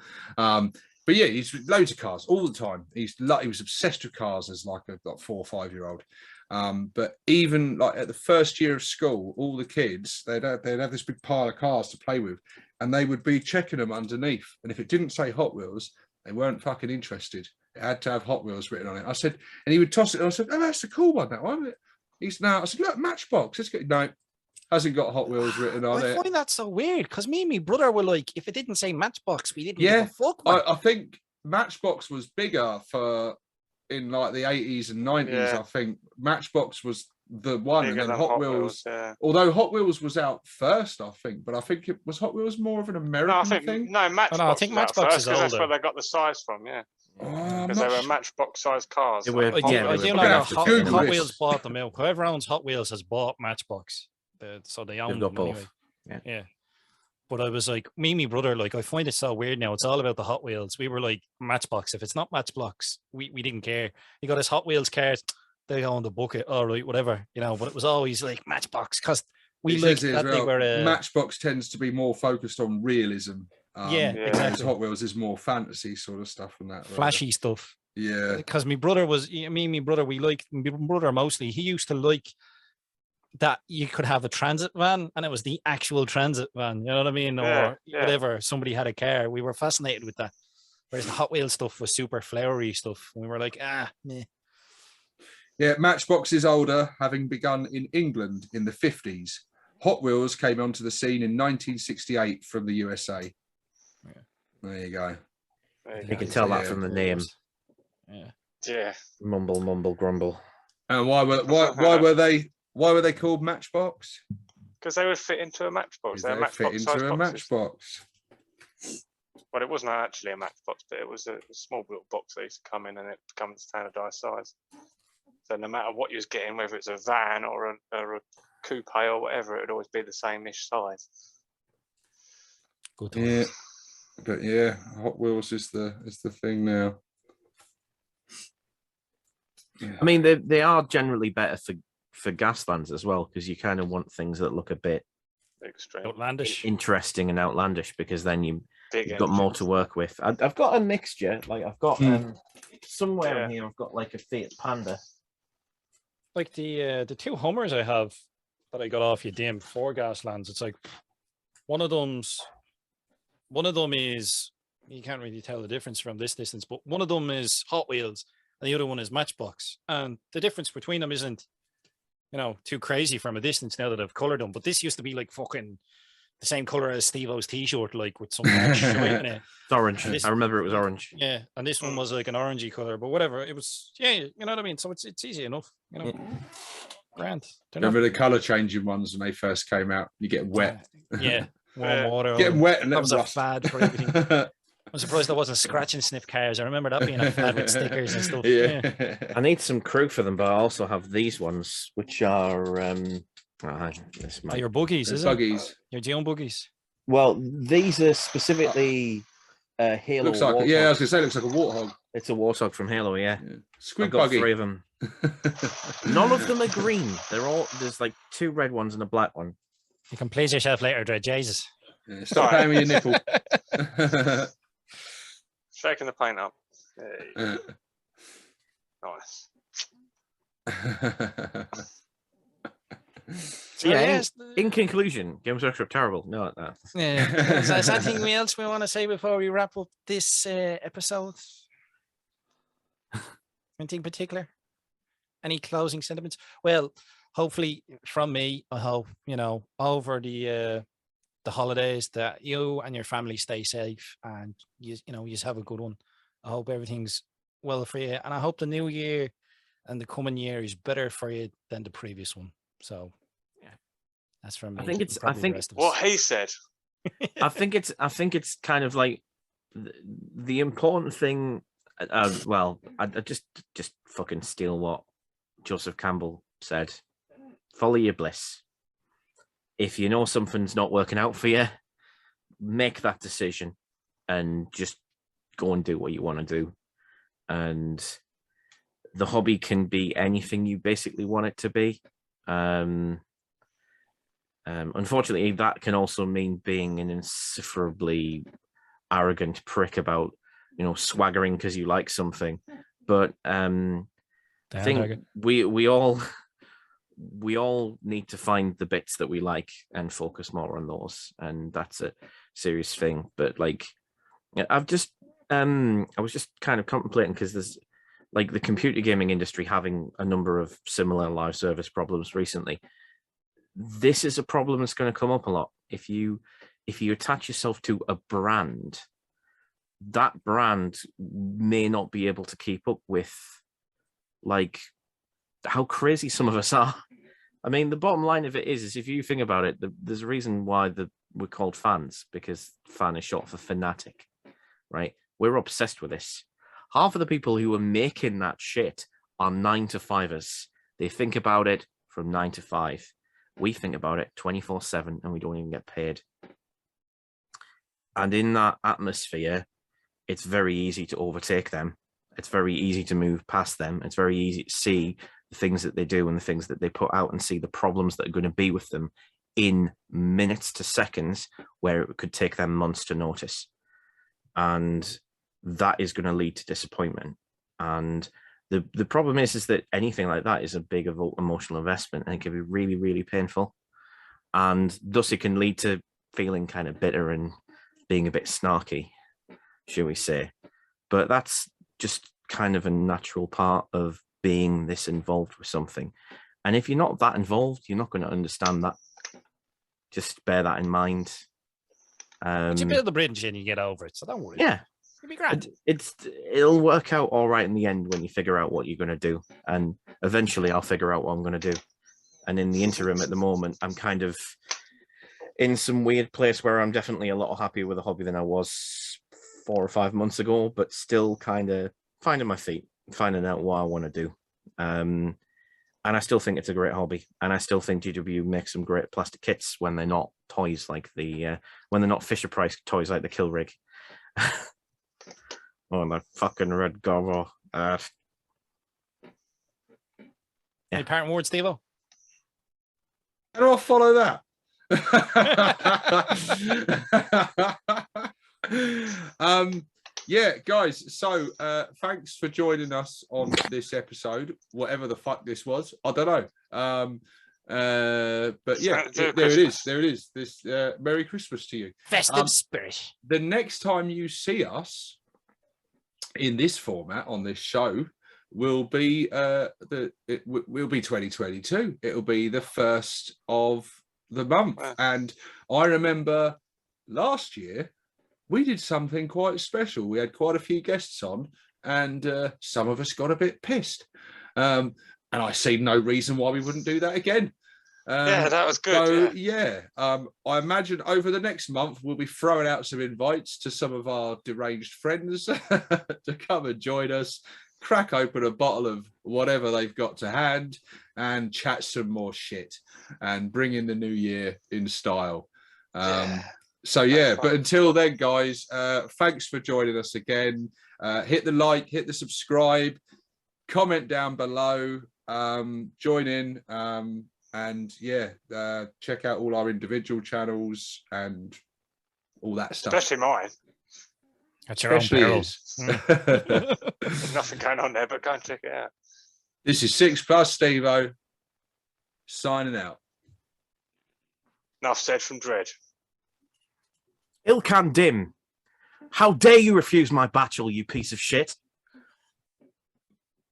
But yeah, he's loads of cars all the time. He was obsessed with cars as like a 4 or 5 year old. But even like at the first year of school, all the kids, they'd have this big pile of cars to play with, and they would be checking them underneath. And if it didn't say Hot Wheels, they weren't fucking interested. It had to have Hot Wheels written on it. I said, and he would toss it. And I said, "Oh, that's a cool one, that one." He's now. I said, "Look, Matchbox. Let's get no." Hasn't got Hot Wheels written on it. I find that so weird because me and my brother were like, if it didn't say Matchbox, we didn't give a fuck. I think Matchbox was bigger in like the 80s and 90s. Yeah. I think Matchbox was the one, bigger, and then Hot Wheels. Although Hot Wheels was out first, I think, but I think it was Hot Wheels more of an American thing. No, Matchbox. I think Matchbox is older. That's where they got the size from. Yeah. Because they were Matchbox-sized cars. I do know Hot Wheels bought them out. Whoever owns Hot Wheels has bought Matchbox. So they own them anyway. Yeah. But I was like, me and my brother, like, I find it so weird now. It's all about the Hot Wheels. We were like, Matchbox. If it's not Matchbox, we didn't care. He got his Hot Wheels cars. They own the bucket. All right, whatever. You know, but it was always like Matchbox because we liked that they were... Matchbox tends to be more focused on realism. Exactly. Hot Wheels is more fantasy sort of stuff and that. Flashy stuff. Yeah. Because my brother was... Me and my brother, we liked... My brother mostly, he used to like... that you could have a transit van and it was the actual transit van, you know what I mean? Or whatever, somebody had a car. We were fascinated with that. Whereas the Hot Wheels stuff was super flowery stuff. We were like, meh. Yeah, Matchbox is older, having begun in England in the 50s. Hot Wheels came onto the scene in 1968 from the USA. Yeah. There you go. You can tell that from the name. Yeah. Mumble, grumble. And why were they called Matchbox? Because they would fit into a Matchbox. They're fit into a Matchbox. Well, it wasn't actually a Matchbox, but it was a small little box that used to come in, and it becomes standardised size. So no matter what you was getting, whether it's a van or a coupe or whatever, it'd always be the same-ish size. Good. Yeah, but yeah, Hot Wheels is the thing now. Yeah. I mean, they are generally better for Gaslands as well, because you kind of want things that look a bit extreme, outlandish, interesting and outlandish, because then Big you've got more engines. to work with. I've got a mixture. Like I've got somewhere Yeah. in here. I've got like a Fiat Panda. Like the two Hummers I have that I got off you, Dim, for Gaslands. It's like one of them is, you can't really tell the difference from this distance, but one of them is Hot Wheels and the other one is Matchbox. And the difference between them isn't, too crazy from a distance now that I've colored them. But this used to be like fucking the same color as Steve-O's t-shirt, like with some mad shite in it. It's orange. And this- I remember it was orange. Yeah, and this one was like an orangey color, but whatever. It was, you know what I mean? So it's easy enough, Grand. Remember the colour changing ones when they first came out? You get wet. Yeah, warm water. Getting wet and That then was a rust. fad for everything. I'm surprised there wasn't scratch and sniff cars. I remember that being a fad with stickers and stuff. Yeah. I need some crew for them, but I also have these ones, which are this Oh, your buggies, is it? Buggies. Your Dion buggies. Well, these are specifically Halo. Looks like, Warthog. I was going to say, it looks like a warthog. It's a Warthog from Halo, yeah. Squig I've got buggy. 3 of them. None of them are green. There's like 2 red ones and a black one. You can please yourself later, Dre. Jesus. Yeah, stop playing with your nipple. Shaking the paint up. Hey. Nice. So, Yeah, yes, In conclusion, Games Workshop terrible. No, no. yeah. Is there anything else we want to say before we wrap up this episode? Anything particular? Any closing sentiments? Well, hopefully from me, I hope, over the holidays that you and your family stay safe and you just have a good one. I hope everything's well for you. And I hope the new year and the coming year is better for you than the previous one. So yeah, that's from me. I think it's- and probably I think the rest of What us. he said. I think it's kind of like the important thing. Well, I just fucking steal what Joseph Campbell said. Follow your bliss. If you know something's not working out for you, make that decision and just go and do what you want to do. And the hobby can be anything you basically want it to be. Unfortunately, that can also mean being an insufferably arrogant prick about, swaggering because you like something. But I think we all need to find the bits that we like and focus more on those, and that's a serious thing. But like, I was just kind of contemplating, because there's like the computer gaming industry having a number of similar live service problems recently. This is a problem that's going to come up a lot. If you attach yourself to a brand, that brand may not be able to keep up with like how crazy some of us are. I mean, the bottom line of it is if you think about it, there's a reason why we're called fans, because fan is short for fanatic, right? We're obsessed with this. Half of the people who are making that shit are 9-to-5ers. They think about it from 9 to 5. We think about it 24/7 and we don't even get paid. And in that atmosphere, it's very easy to overtake them. It's very easy to move past them. It's very easy to see the things that they do and the things that they put out and see the problems that are going to be with them in minutes to seconds, where it could take them months to notice. And that is going to lead to disappointment. And the problem is that anything like that is a big emotional investment, and it can be really, really painful. And thus it can lead to feeling kind of bitter and being a bit snarky, shall we say. But that's just kind of a natural part of being this involved with something. And if you're not that involved, you're not going to understand that. Just bear that in mind. But you build the bridge and you get over it, so don't worry. Yeah. It'll be grand. It'll work out all right in the end when you figure out what you're going to do. And eventually I'll figure out what I'm going to do. And in the interim, at the moment, I'm kind of in some weird place where I'm definitely a lot happier with the hobby than I was 4 or 5 months ago, but still kind of finding my feet, finding out what I want to do. And I still think it's a great hobby. And I still think GW makes some great plastic kits when they're not toys like when they're not Fisher Price toys like the Kill Rig. Oh, the fucking red gobble. Yeah. Any parting words, Steve-O? How do I follow that? Yeah, guys. So thanks for joining us on this episode, whatever the fuck this was. I don't know. But yeah, there it is. There it is. This Merry Christmas to you. Festive spirit. The next time you see us in this format on this show will be will be 2022. It'll be the first of the month. Wow. And I remember last year we did something quite special. We had quite a few guests on, and some of us got a bit pissed. And I see no reason why we wouldn't do that again. Yeah, that was good. I imagine over the next month we'll be throwing out some invites to some of our deranged friends to come and join us, crack open a bottle of whatever they've got to hand, and chat some more shit and bring in the new year in style. So yeah, but until then, guys, thanks for joining us again. Hit the like, hit the subscribe, comment down below, join in, and yeah, check out all our individual channels and all that stuff. Especially mine. That's your own peril. There's nothing going on there, but go and check it out. This is 6+ Steve-O signing out. Enough said from Dredge. Ilkan Dim, how dare you refuse my bachelor, you piece of shit.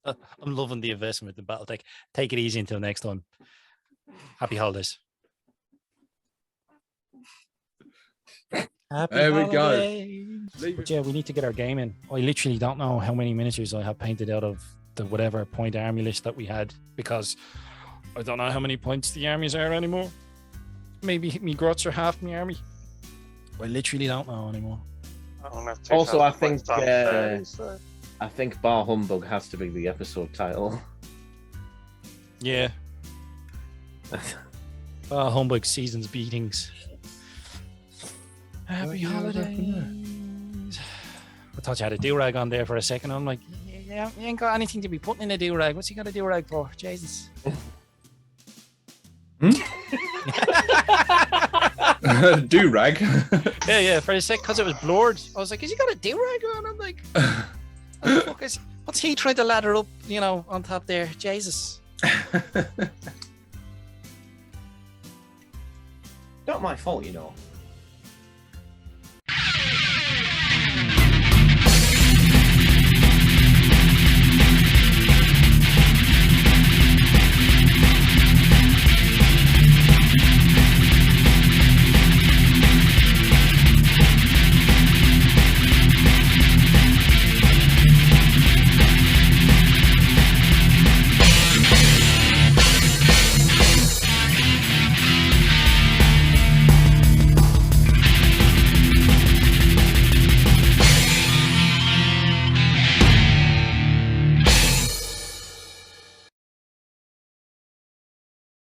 I'm loving the investment in Battletech. Take it easy until next time. Happy holidays. Happy There we holidays. go. But yeah, we need to get our game in. I literally don't know how many miniatures I have painted out of the whatever point army list that we had, because I don't know how many points the armies are anymore. Maybe me grots are half my army. I literally don't know anymore. Also, I think so. I think Bar Humbug has to be the episode title. Yeah. Humbug season's beatings. Happy holidays. I thought you had a do-rag on there for a second. I'm like, yeah, you ain't got anything to be putting in a do-rag. What's he got a do-rag for? Jesus. Do-rag. Yeah, for a sec, because it was blurred. I was like, has he got a do-rag on? I'm like, what's he trying to ladder up, on top there? Jesus. Not my fault,